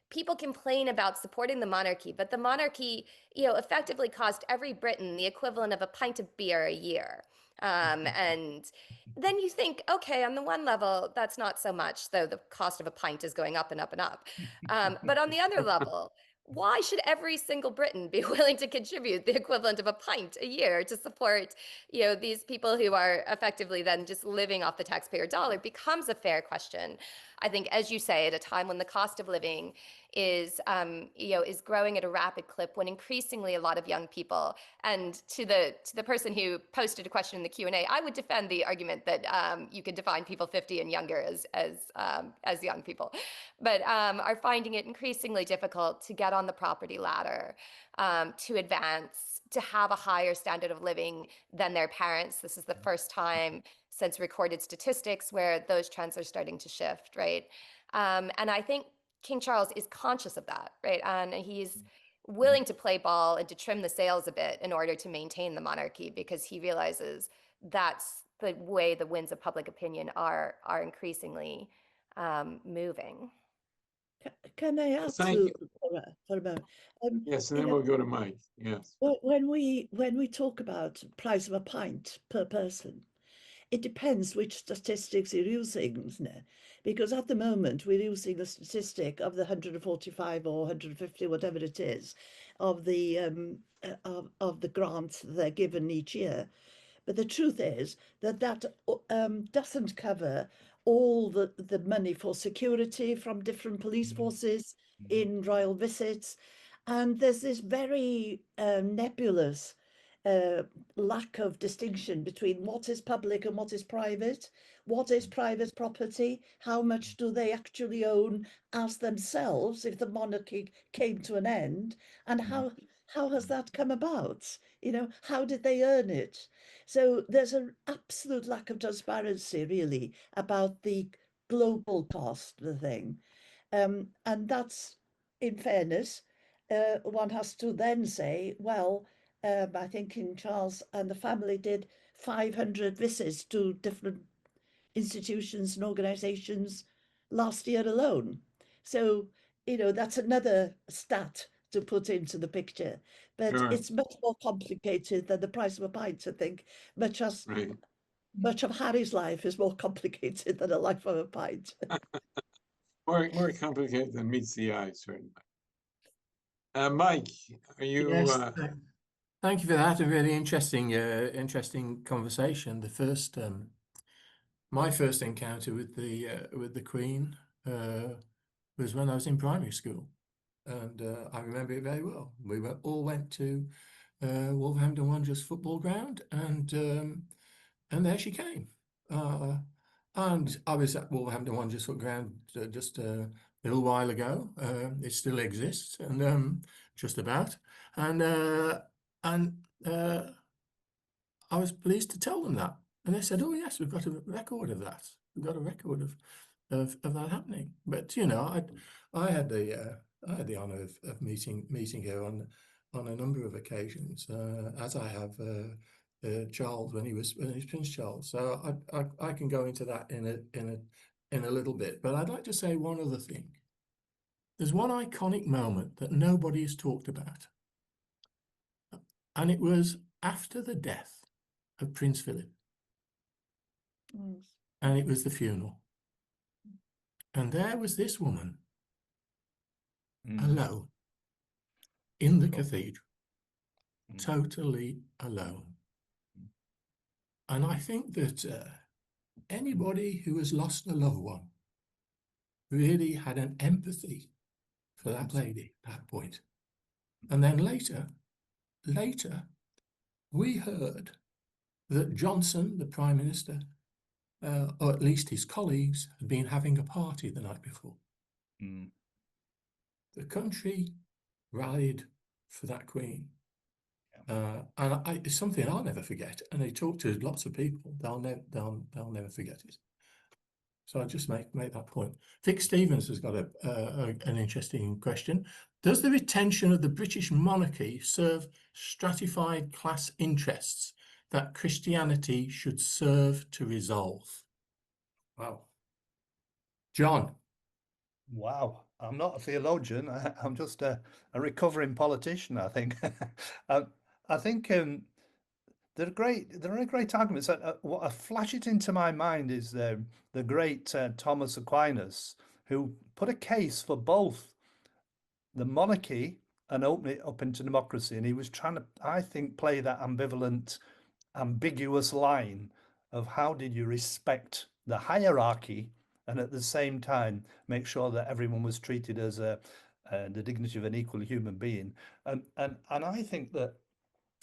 people complain about supporting the monarchy, but the monarchy, effectively cost every Briton the equivalent of a pint of beer a year. And then you think, okay, on the one level, that's not so much, though the cost of a pint is going up and up and up. But on the other level, why should every single Briton be willing to contribute the equivalent of a pint a year to support, these people who are effectively then just living off the taxpayer dollar? Becomes a fair question. I think, as you say, at a time when the cost of living is growing at a rapid clip, when increasingly a lot of young people, and to the person who posted a question in the Q&A, I would defend the argument that you could define people 50 and younger as young people, but are finding it increasingly difficult to get on the property ladder, to advance, to have a higher standard of living than their parents. This is the first time since recorded statistics where those trends are starting to shift, right? And I think King Charles is conscious of that, right? And he's willing to play ball and to trim the sails a bit in order to maintain the monarchy, because he realizes that's the way the winds of public opinion are increasingly moving. Can I add Thank to you. for a moment? Yes, and you then know, we'll go to Mike. Yes. when we talk about price of a pint per person, it depends which statistics you're using, isn't it? Because at the moment we're using a statistic of the 145 or 150, whatever it is, of the grants they're given each year. But the truth is that doesn't cover all the money for security from different police forces in royal visits. And there's this very nebulous lack of distinction between what is public and what is private. What is private property? How much do they actually own as themselves if the monarchy came to an end? And how has that come about? How did they earn it? So there's an absolute lack of transparency, really, about the global cost of the thing. And that's, in fairness, one has to then say, well, I think King Charles and the family did 500 visits to different institutions and organizations last year alone. So, that's another stat to put into the picture. But Sure. it's much more complicated than the price of a pint, I think. Much of Harry's life is more complicated than a life of a pint. More complicated than meets the eye, certainly. Mike, are you? Yes, thank you for that. A really interesting conversation. My first encounter with the Queen was when I was in primary school, and I remember it very well. We all went to Wolverhampton Wanderers football ground, and there she came. And I was at Wolverhampton Wanderers football ground just a little while ago. It still exists, and just about. And I was pleased to tell them that, and they said, "Oh yes, we've got a record of that. We've got a record of that happening." But I had the honour of meeting her on a number of occasions, as I have Charles when he was Prince Charles. So I can go into that in a little bit. But I'd like to say one other thing. There's one iconic moment that nobody has talked about, and it was after the death of Prince Philip, and it was the funeral, and there was this woman alone in the cathedral, totally alone. And I think that anybody who has lost a loved one really had an empathy for that lady at that point. And then later, we heard that Johnson, the Prime Minister, or at least his colleagues, had been having a party the night before. The country rallied for that Queen. And it's something I'll never forget. And I talk to lots of people; they'll never forget it. So I just make that point. Vic Stevens has got an interesting question. Does the retention of the British monarchy serve stratified class interests that Christianity should serve to resolve? Wow. John. Wow, I'm not a theologian. I'm just a recovering politician, I think. Um, I think there are great arguments. What flashes into my mind is the great Thomas Aquinas, who put a case for both the monarchy and open it up into democracy. And he was trying to, I think, play that ambivalent, ambiguous line of how did you respect the hierarchy and at the same time make sure that everyone was treated as the dignity of an equal human being. And I think that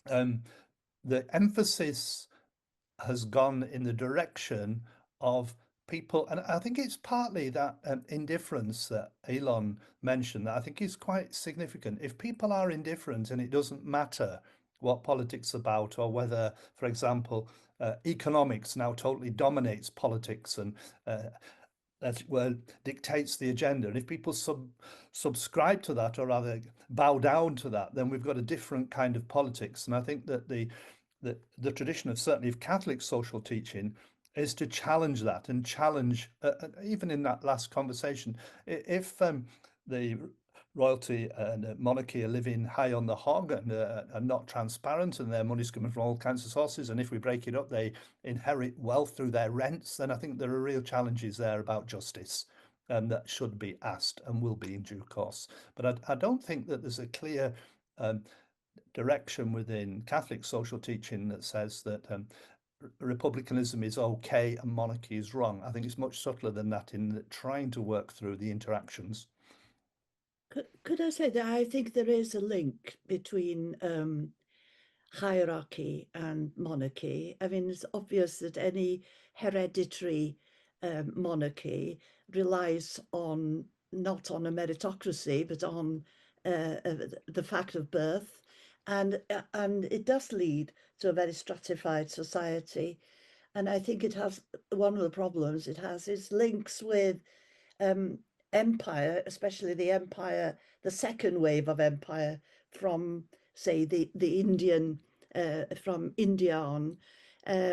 the emphasis has gone in the direction of people, and I think it's partly that indifference that Elon mentioned that I think is quite significant. If people are indifferent and it doesn't matter what politics is about, or whether, for example, economics now totally dominates politics and as it were, dictates the agenda. And if people subscribe to that, or rather bow down to that, then we've got a different kind of politics. And I think that the tradition of certainly of Catholic social teaching is to challenge that and challenge, even in that last conversation, if the royalty and monarchy are living high on the hog and are not transparent and their money's coming from all kinds of sources, and if we break it up, they inherit wealth through their rents, then I think there are real challenges there about justice that should be asked and will be in due course. But I don't think that there's a clear direction within Catholic social teaching that says that republicanism is okay and monarchy is wrong. I think it's much subtler than that in trying to work through the interactions. Could I say that I think there is a link between hierarchy and monarchy? I mean, it's obvious that any hereditary monarchy relies on not on a meritocracy, but on the fact of birth, and it does lead to a very stratified society. And I think it has one of the problems it has is links with empire, especially the second wave of empire from, say, the Indian, from India on,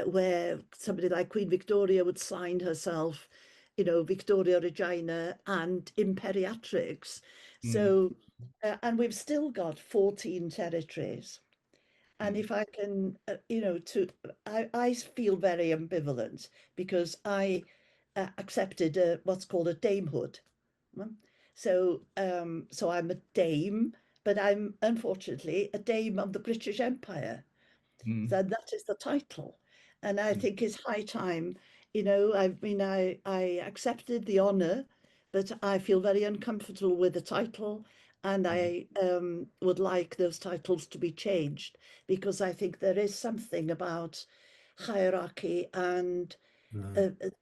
where somebody like Queen Victoria would sign herself, Victoria Regina and Imperiatrix. So, and we've still got 14 territories. And if I can, I feel very ambivalent because I accepted what's called a damehood. So I'm a dame, but I'm unfortunately a dame of the British Empire. So that is the title. And I think it's high time, I accepted the honor, but I feel very uncomfortable with the title. And I would like those titles to be changed because I think there is something about hierarchy and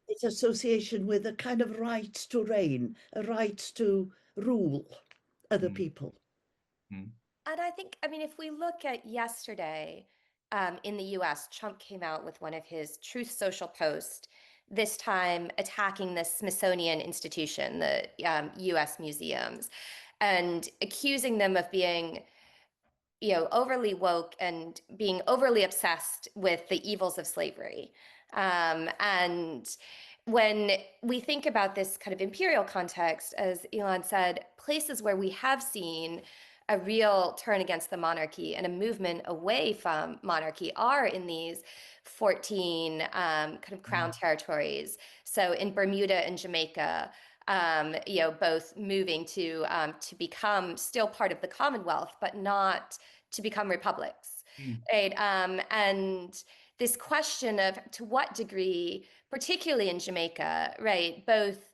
its association with a kind of right to reign, a right to rule other people. And I think, I mean, if we look at yesterday in the US, Trump came out with one of his Truth Social posts, this time attacking the Smithsonian Institution, the US museums, and accusing them of being overly woke and being overly obsessed with the evils of slavery. And when we think about this kind of imperial context, as Elon said, places where we have seen a real turn against the monarchy and a movement away from monarchy are in these 14 kind of crown territories. So in Bermuda and Jamaica, both moving to become still part of the Commonwealth, but not to become republics, right? And this question of to what degree, particularly in Jamaica, right, both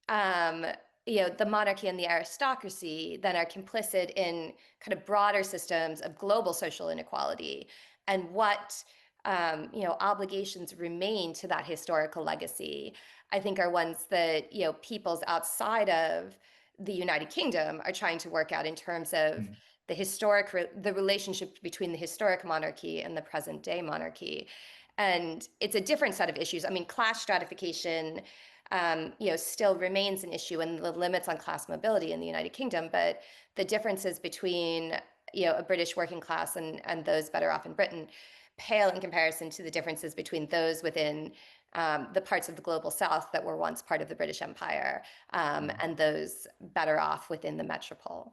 the monarchy and the aristocracy then are complicit in kind of broader systems of global social inequality, and what obligations remain to that historical legacy, I think are ones that peoples outside of the United Kingdom are trying to work out in terms of the relationship between the historic monarchy and the present day monarchy. And it's a different set of issues. I mean, class stratification still remains an issue, and the limits on class mobility in the United Kingdom. But the differences between, a British working class and those better off in Britain pale in comparison to the differences between those within the parts of the global South that were once part of the British Empire, and those better off within the metropole.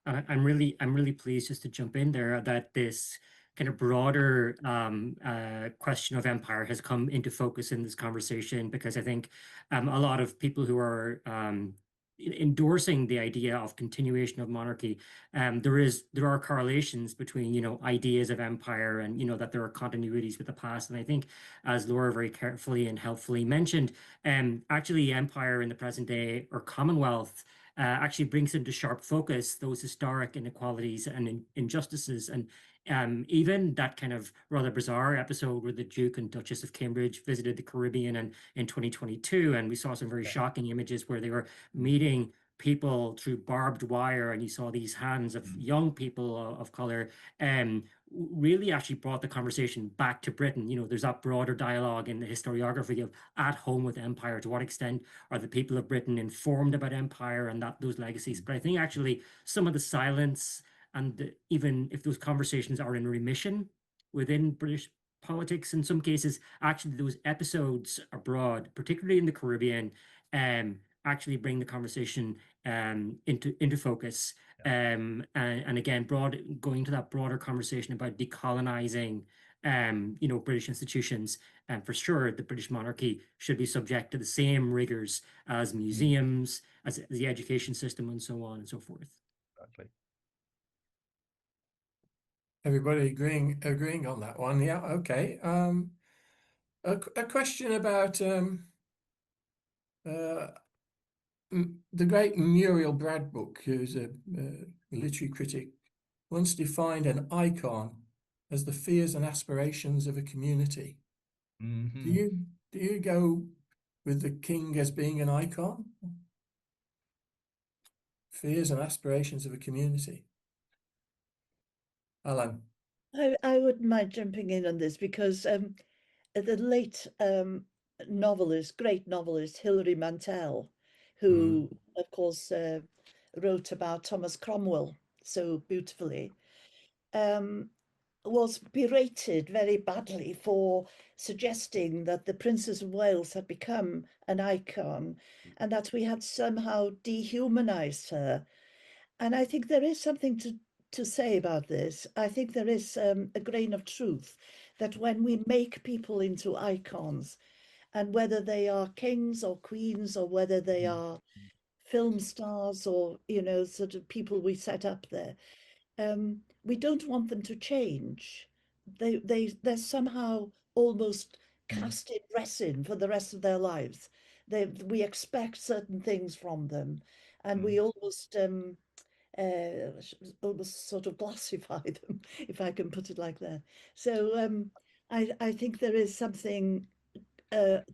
I'm really pleased, just to jump in there, that this kind of broader question of empire has come into focus in this conversation, because I think a lot of people who are endorsing the idea of continuation of monarchy, there are correlations between ideas of empire, and that there are continuities with the past. And I think, as Laura very carefully and helpfully mentioned, actually empire in the present day, or Commonwealth, actually brings into sharp focus those historic inequalities and injustices. And even that kind of rather bizarre episode where the Duke and Duchess of Cambridge visited the Caribbean in 2022, and we saw some very shocking images where they were meeting people through barbed wire, and you saw these hands of young people of color, really actually brought the conversation back to Britain. There's that broader dialogue in the historiography of at home with empire. To what extent are the people of Britain informed about empire and those legacies? But I think actually some of the silence, and even if those conversations are in remission within British politics, in some cases, actually those episodes abroad, particularly in the Caribbean, actually bring the conversation into focus. And again, going to that broader conversation about decolonizing British institutions. And for sure, the British monarchy should be subject to the same rigors as museums, as the education system, and so on and so forth. Exactly. Everybody agreeing on that one. Yeah, okay. A question about the great Muriel Bradbook, who's a literary critic, once defined an icon as the fears and aspirations of a community. Do you go with the king as being an icon? Fears and aspirations of a community. Alan. I wouldn't mind jumping in on this, because the late great novelist Hilary Mantel, who of course wrote about Thomas Cromwell so beautifully, was berated very badly for suggesting that the Princess of Wales had become an icon, and that we had somehow dehumanized her. And I think there is something to say about this. I think there is a grain of truth that when we make people into icons, and whether they are kings or queens, or whether they are film stars, or sort of people we set up there, we don't want them to change. They're somehow almost cast in resin for the rest of their lives. We expect certain things from them, and we almost sort of classify them, if I can put it like that. So I think there is something that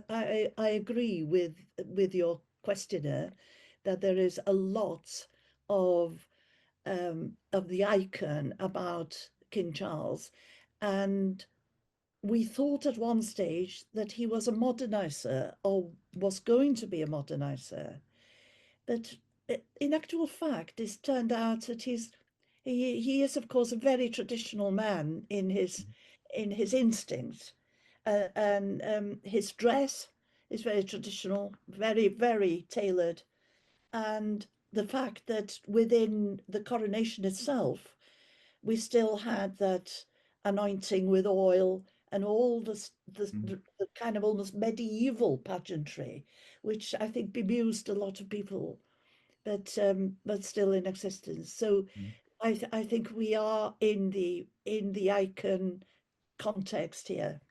I agree with your questioner, that there is a lot of the icon about King Charles, and we thought at one stage that he was a modernizer, or was going to be a modernizer. But in actual fact, it's turned out that he is, of course, a very traditional man in his instincts, and his dress is very traditional, very, very tailored, and the fact that within the coronation itself, we still had that anointing with oil and all the kind of almost medieval pageantry, which I think bemused a lot of people, but still in existence. So I think we are in the icon context here.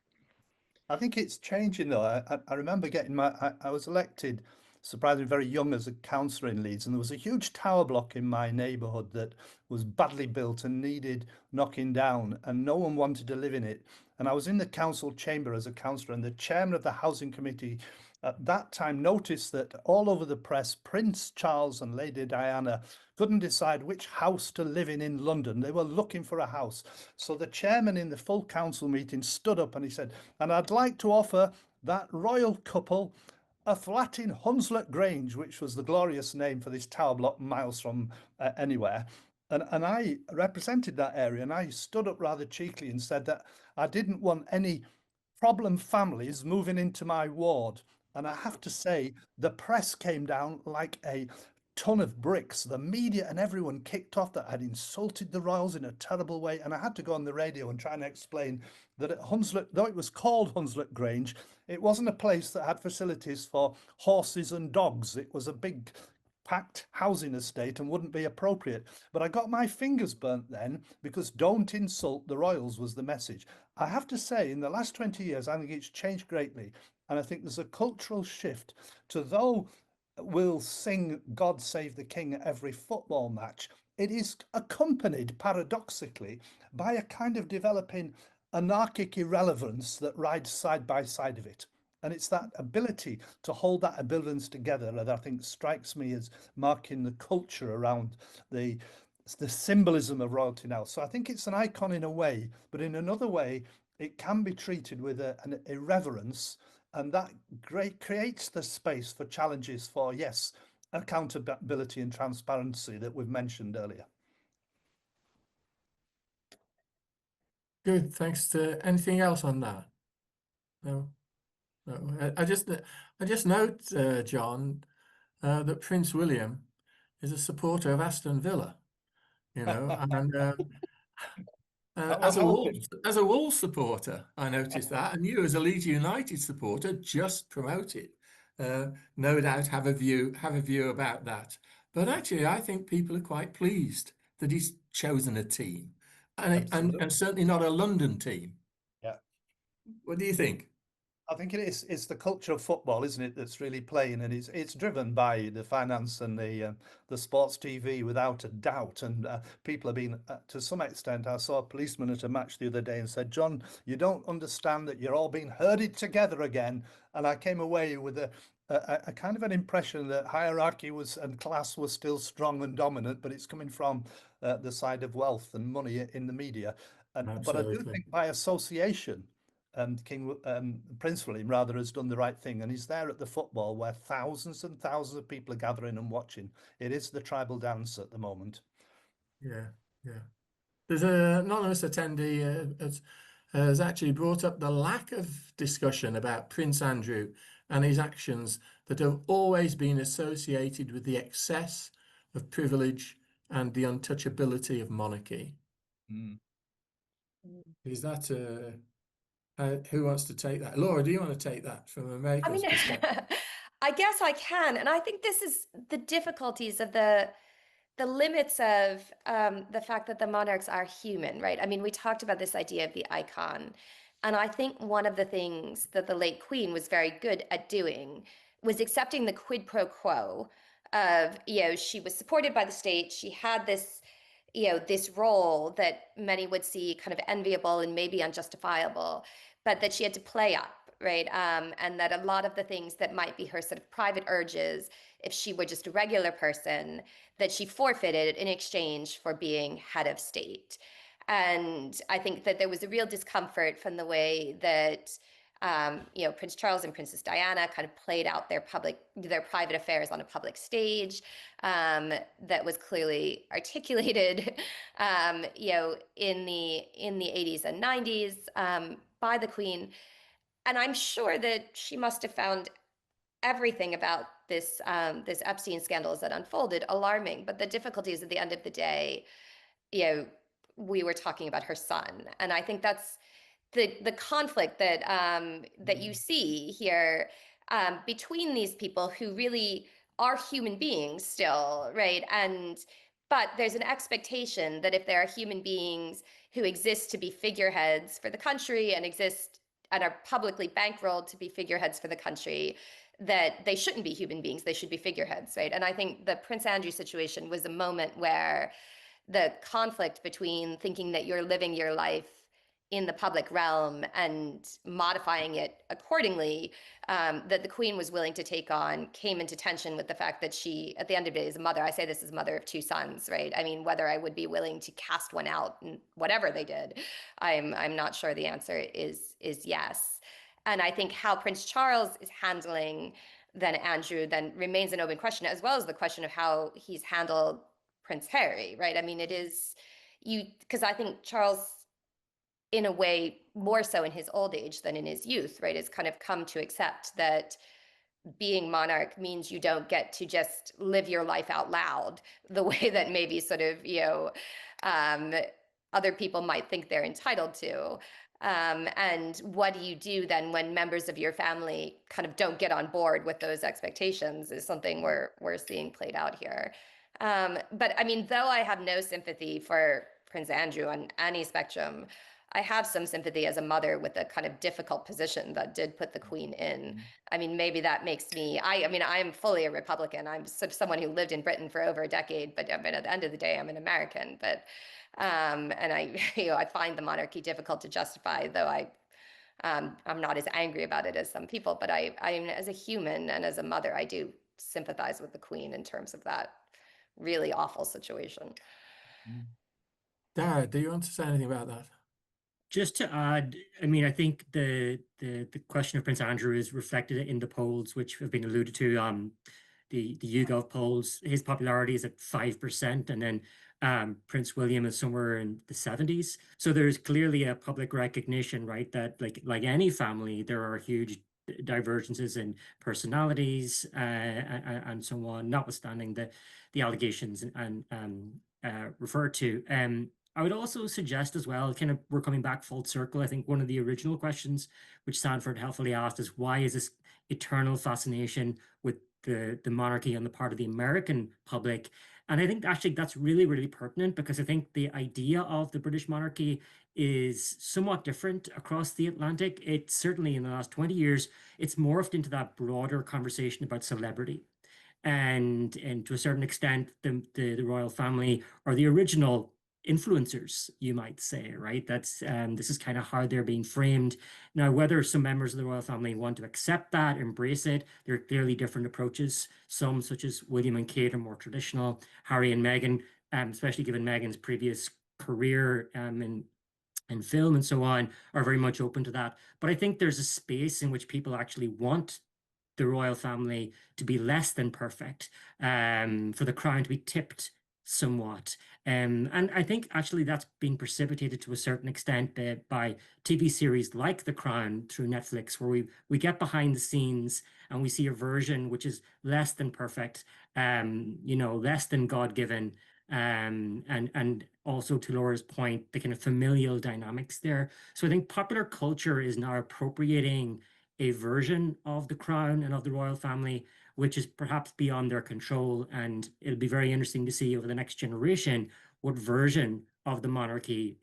I think it's changing though. I remember getting I was elected surprisingly very young as a councillor in Leeds, and there was a huge tower block in my neighbourhood that was badly built and needed knocking down, and no one wanted to live in it. And I was in the council chamber as a councillor, and the chairman of the housing committee at that time noticed that all over the press, Prince Charles and Lady Diana couldn't decide which house to live in London. They were looking for a house. So the chairman in the full council meeting stood up and he said, and I'd like to offer that royal couple, a flat in Hunslet Grange, which was the glorious name for this tower block miles from anywhere. And I represented that area, and I stood up rather cheekily and said that I didn't want any problem families moving into my ward. And I have to say, the press came down like a ton of bricks. The media and everyone kicked off that I'd insulted the royals in a terrible way. And I had to go on the radio and try and explain that at Hunslet, though it was called Hunslet Grange, it wasn't a place that had facilities for horses and dogs. It was a big packed housing estate and wouldn't be appropriate. But I got my fingers burnt then because don't insult the royals was the message. I have to say, in the last 20 years, I think it's changed greatly. And I think there's a cultural shift to, though we'll sing God Save the King at every football match, it is accompanied paradoxically by a kind of developing anarchic irrelevance that rides side by side of it. And it's that ability to hold that ability together that I think strikes me as marking the culture around the symbolism of royalty now. So I think it's an icon in a way, but in another way, it can be treated with an irreverence, and that creates the space for challenges for, yes, accountability and transparency that we've mentioned earlier. Good. Thanks. To anything else on that? No. No. I just note, John, that Prince William is a supporter of Aston Villa. You know, and as a Wolves supporter, I noticed that, and you as a Leeds United supporter just promote it. No doubt have a view about that. But actually, I think people are quite pleased that he's chosen a team, and certainly not a London team. Yeah. What do you think? I think it's the culture of football, isn't it, that's really playing, and it's driven by the finance and the sports TV without a doubt. And people have been, to some extent, I saw a policeman at a match the other day and said, "John, you don't understand that you're all being herded together again." And I came away with a kind of an impression that hierarchy was and class was still strong and dominant, but it's coming from the side of wealth and money in the media. But I do think by association, Prince William rather has done the right thing, and he's there at the football where thousands and thousands of people are gathering and watching. It is the tribal dance at the moment. Yeah. There's an anonymous attendee has actually brought up the lack of discussion about Prince Andrew and his actions that have always been associated with the excess of privilege and the untouchability of monarchy. Is that who wants to take that? Laura, do you want to take that from America's perspective? I guess I can. And I think this is the difficulties of the limits of the fact that the monarchs are human, right? I mean, we talked about this idea of the icon. And I think one of the things that the late Queen was very good at doing was accepting the quid pro quo of, she was supported by the state. She had this, this role that many would see kind of enviable and maybe unjustifiable, but that she had to play up, right? And that a lot of the things that might be her sort of private urges, if she were just a regular person, that she forfeited in exchange for being head of state. And I think that there was a real discomfort from the way that Prince Charles and Princess Diana kind of played out their private affairs on a public stage, that was clearly articulated, in the 80s and 90s by the Queen. And I'm sure that she must have found everything about this Epstein scandals that unfolded alarming. But the difficulty is, at the end of the day, we were talking about her son, and I think that's the conflict that that you see here between these people who really are human beings still, right? But there's an expectation that if there are human beings who exist to be figureheads for the country and exist and are publicly bankrolled to be figureheads for the country, that they shouldn't be human beings, they should be figureheads, right? And I think the Prince Andrew situation was a moment where the conflict between thinking that you're living your life in the public realm and modifying it accordingly, that the Queen was willing to take on, came into tension with the fact that she, at the end of the day, is a mother. I say this as a mother of two sons, right? I mean, whether I would be willing to cast one out and whatever they did, I'm not sure the answer is yes. And I think how Prince Charles is handling then Andrew then remains an open question, as well as the question of how he's handled Prince Harry, right? I mean, it is because I think Charles, in a way, more so in his old age than in his youth, right, has kind of come to accept that being monarch means you don't get to just live your life out loud the way that maybe sort of, other people might think they're entitled to. And what do you do then when members of your family kind of don't get on board with those expectations is something we're seeing played out here. But I mean, though I have no sympathy for Prince Andrew on any spectrum, I have some sympathy as a mother with the kind of difficult position that did put the Queen in. I mean, maybe that makes me, I mean, I am fully a Republican. I'm someone who lived in Britain for over a decade, but I mean, at the end of the day, I'm an American. But, and I, I find the monarchy difficult to justify, though I'm not as angry about it as some people. But I mean, as a human and as a mother, I do sympathize with the Queen in terms of that really awful situation. Dara, do you want to say anything about that? Just to add, I mean, I think the question of Prince Andrew is reflected in the polls, which have been alluded to. The YouGov polls, his popularity is at 5%, and then Prince William is somewhere in the 70s. So there's clearly a public recognition, right, that like any family, there are huge divergences in personalities and so on, notwithstanding the allegations and referred to. I would also suggest as well, kind of, we're coming back full circle. I think one of the original questions which Sanford helpfully asked is, why is this eternal fascination with the monarchy on the part of the American public? And I think actually that's really, really pertinent, because I think the idea of the British monarchy is somewhat different across the Atlantic. It's certainly in the last 20 years, it's morphed into that broader conversation about celebrity. And to a certain extent, the royal family are the original influencers, you might say, right? That's this is kind of how they're being framed. Now, whether some members of the royal family want to accept that, embrace it, there are clearly different approaches. Some, such as William and Kate, are more traditional. Harry and Meghan, especially given Meghan's previous career in film and so on, are very much open to that. But I think there's a space in which people actually want the royal family to be less than perfect, for the crown to be tipped somewhat. And I think actually that's been precipitated to a certain extent by TV series like The Crown through Netflix, where we get behind the scenes and we see a version which is less than perfect, less than God-given, and also, to Laura's point, the kind of familial dynamics there. So I think popular culture is now appropriating a version of the crown and of the royal family which is perhaps beyond their control. And it'll be very interesting to see over the next generation what version of the monarchy,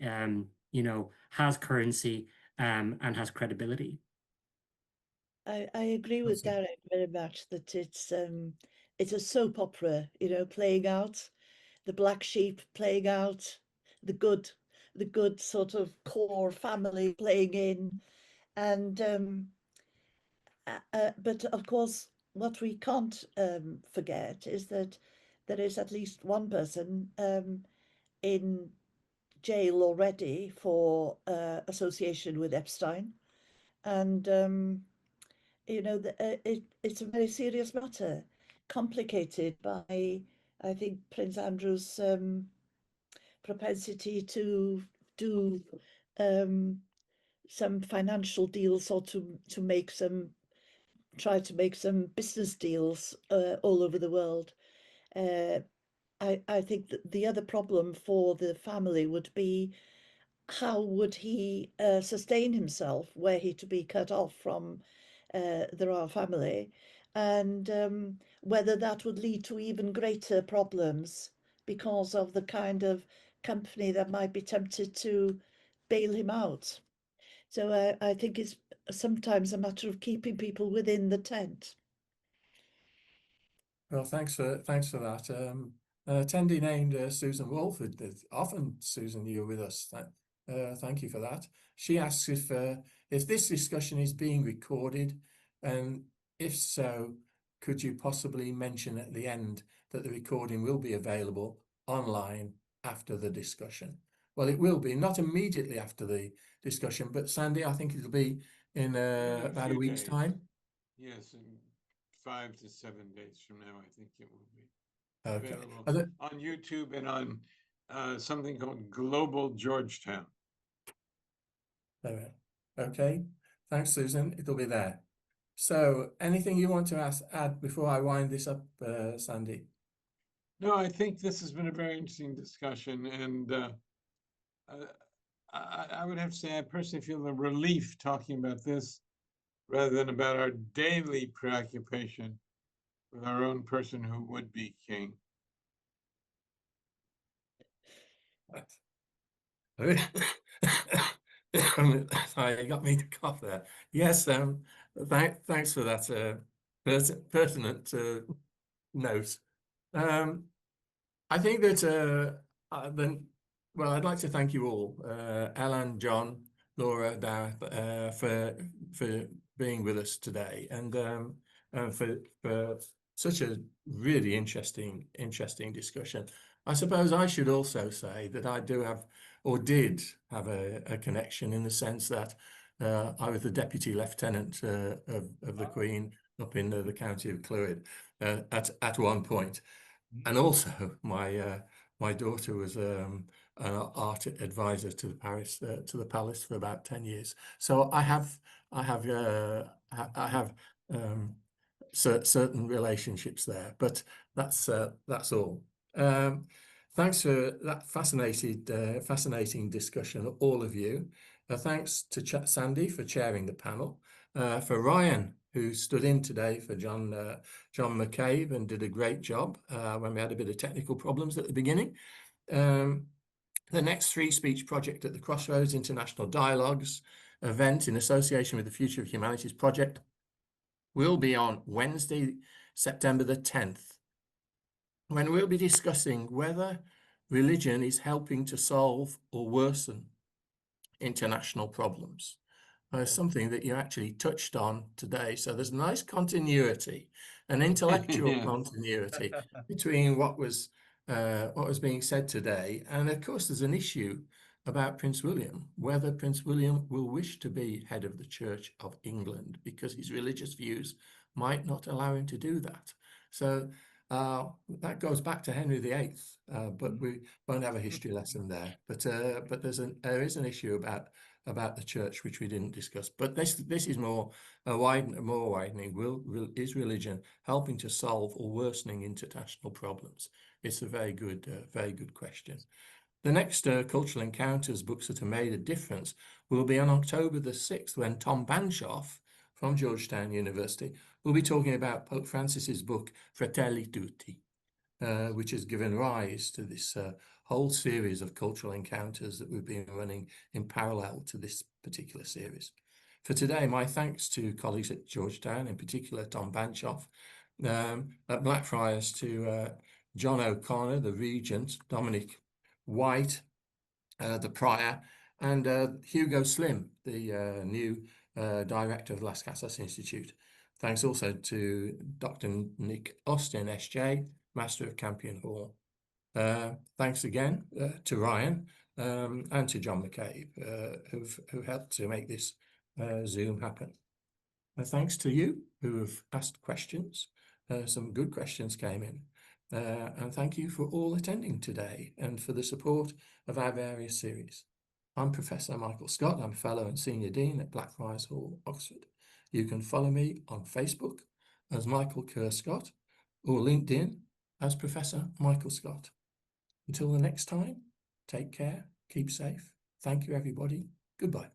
has currency and has credibility. I agree with Derek very much that it's a soap opera, playing out, the black sheep playing out, the good sort of core family playing in, and but of course, what we can't forget is that there is at least one person in jail already for association with Epstein, and it's a very serious matter, complicated by, I think, Prince Andrew's propensity to do some financial deals, or to try to make some business deals all over the world. I think that the other problem for the family would be, how would he sustain himself were he to be cut off from the royal family, and whether that would lead to even greater problems because of the kind of company that might be tempted to bail him out. So I think it's sometimes a matter of keeping people within the tent. Well, thanks for that. Attendee named Susan Wolf. Often, Susan, you're with us. Thank you for that. She asks if this discussion is being recorded, and if so, could you possibly mention at the end that the recording will be available online after the discussion? Well, it will be, not immediately after the discussion, but Sandy, I think it'll be in a about a few week's days. time? Yes, in 5 to 7 days from now, I think it will be Okay. available Are there- on YouTube and on something called Global Georgetown. all right. Okay. Thanks, Susan. It'll be there. So, anything you want to add before I wind this up, Sandy? No, I think this has been a very interesting discussion, and I would have to say I personally feel a relief talking about this rather than about our daily preoccupation with our own person who would be king. Sorry, you got me to cough there. Yes, thanks for that pertinent note. I think that well, I'd like to thank you all, Alan, John, Laura, Darth, for being with us today, and for such a really interesting discussion. I suppose I should also say that I do have, or did have, a connection in the sense that I was the Deputy Lieutenant of the Queen up in the county of Clwyd at one point. And also, my daughter was an art advisor to the palace for about 10 years. So I have certain relationships there, but that's all. Thanks for that fascinating discussion, all of you. Thanks to Sandy for chairing the panel, for Ryan, who stood in today for John McCabe and did a great job when we had a bit of technical problems at the beginning. The next free speech project at the Crossroads International Dialogues event in association with the Future of Humanities project will be on Wednesday, September the 10th, when we'll be discussing whether religion is helping to solve or worsen international problems. Something that you actually touched on today. So there's a nice continuity, an intellectual Yeah. continuity between what was being said today. And of course, there's an issue about Prince William, whether Prince William will wish to be head of the Church of England, because his religious views might not allow him to do that. So that goes back to Henry VIII, but we won't have a history lesson there. But there is an issue about the church which we didn't discuss. But this is more widening. Is religion helping to solve or worsening international problems? It's a very good question. The next Cultural Encounters books that have made a difference will be on October the 6th, when Tom Banshoff from Georgetown University will be talking about Pope Francis's book Fratelli Tutti, which has given rise to this whole series of cultural encounters that we've been running in parallel to this particular series. For today, my thanks to colleagues at Georgetown, in particular Tom Banshoff, at Blackfriars to John O'Connor, the Regent, Dominic White, the Prior, and Hugo Slim, the new director of the Las Casas Institute. Thanks also to Dr. Nick Austin, SJ, Master of Campion Hall. Thanks again to Ryan and to John McCabe, who helped to make this Zoom happen. Thanks to you who have asked questions. Some good questions came in. And thank you for all attending today and for the support of our various series. I'm Professor Michael Scott. I'm Fellow and Senior Dean at Blackfriars Hall, Oxford. You can follow me on Facebook as Michael Kerr Scott or LinkedIn as Professor Michael Scott. Until the next time, take care, keep safe. Thank you, everybody. Goodbye.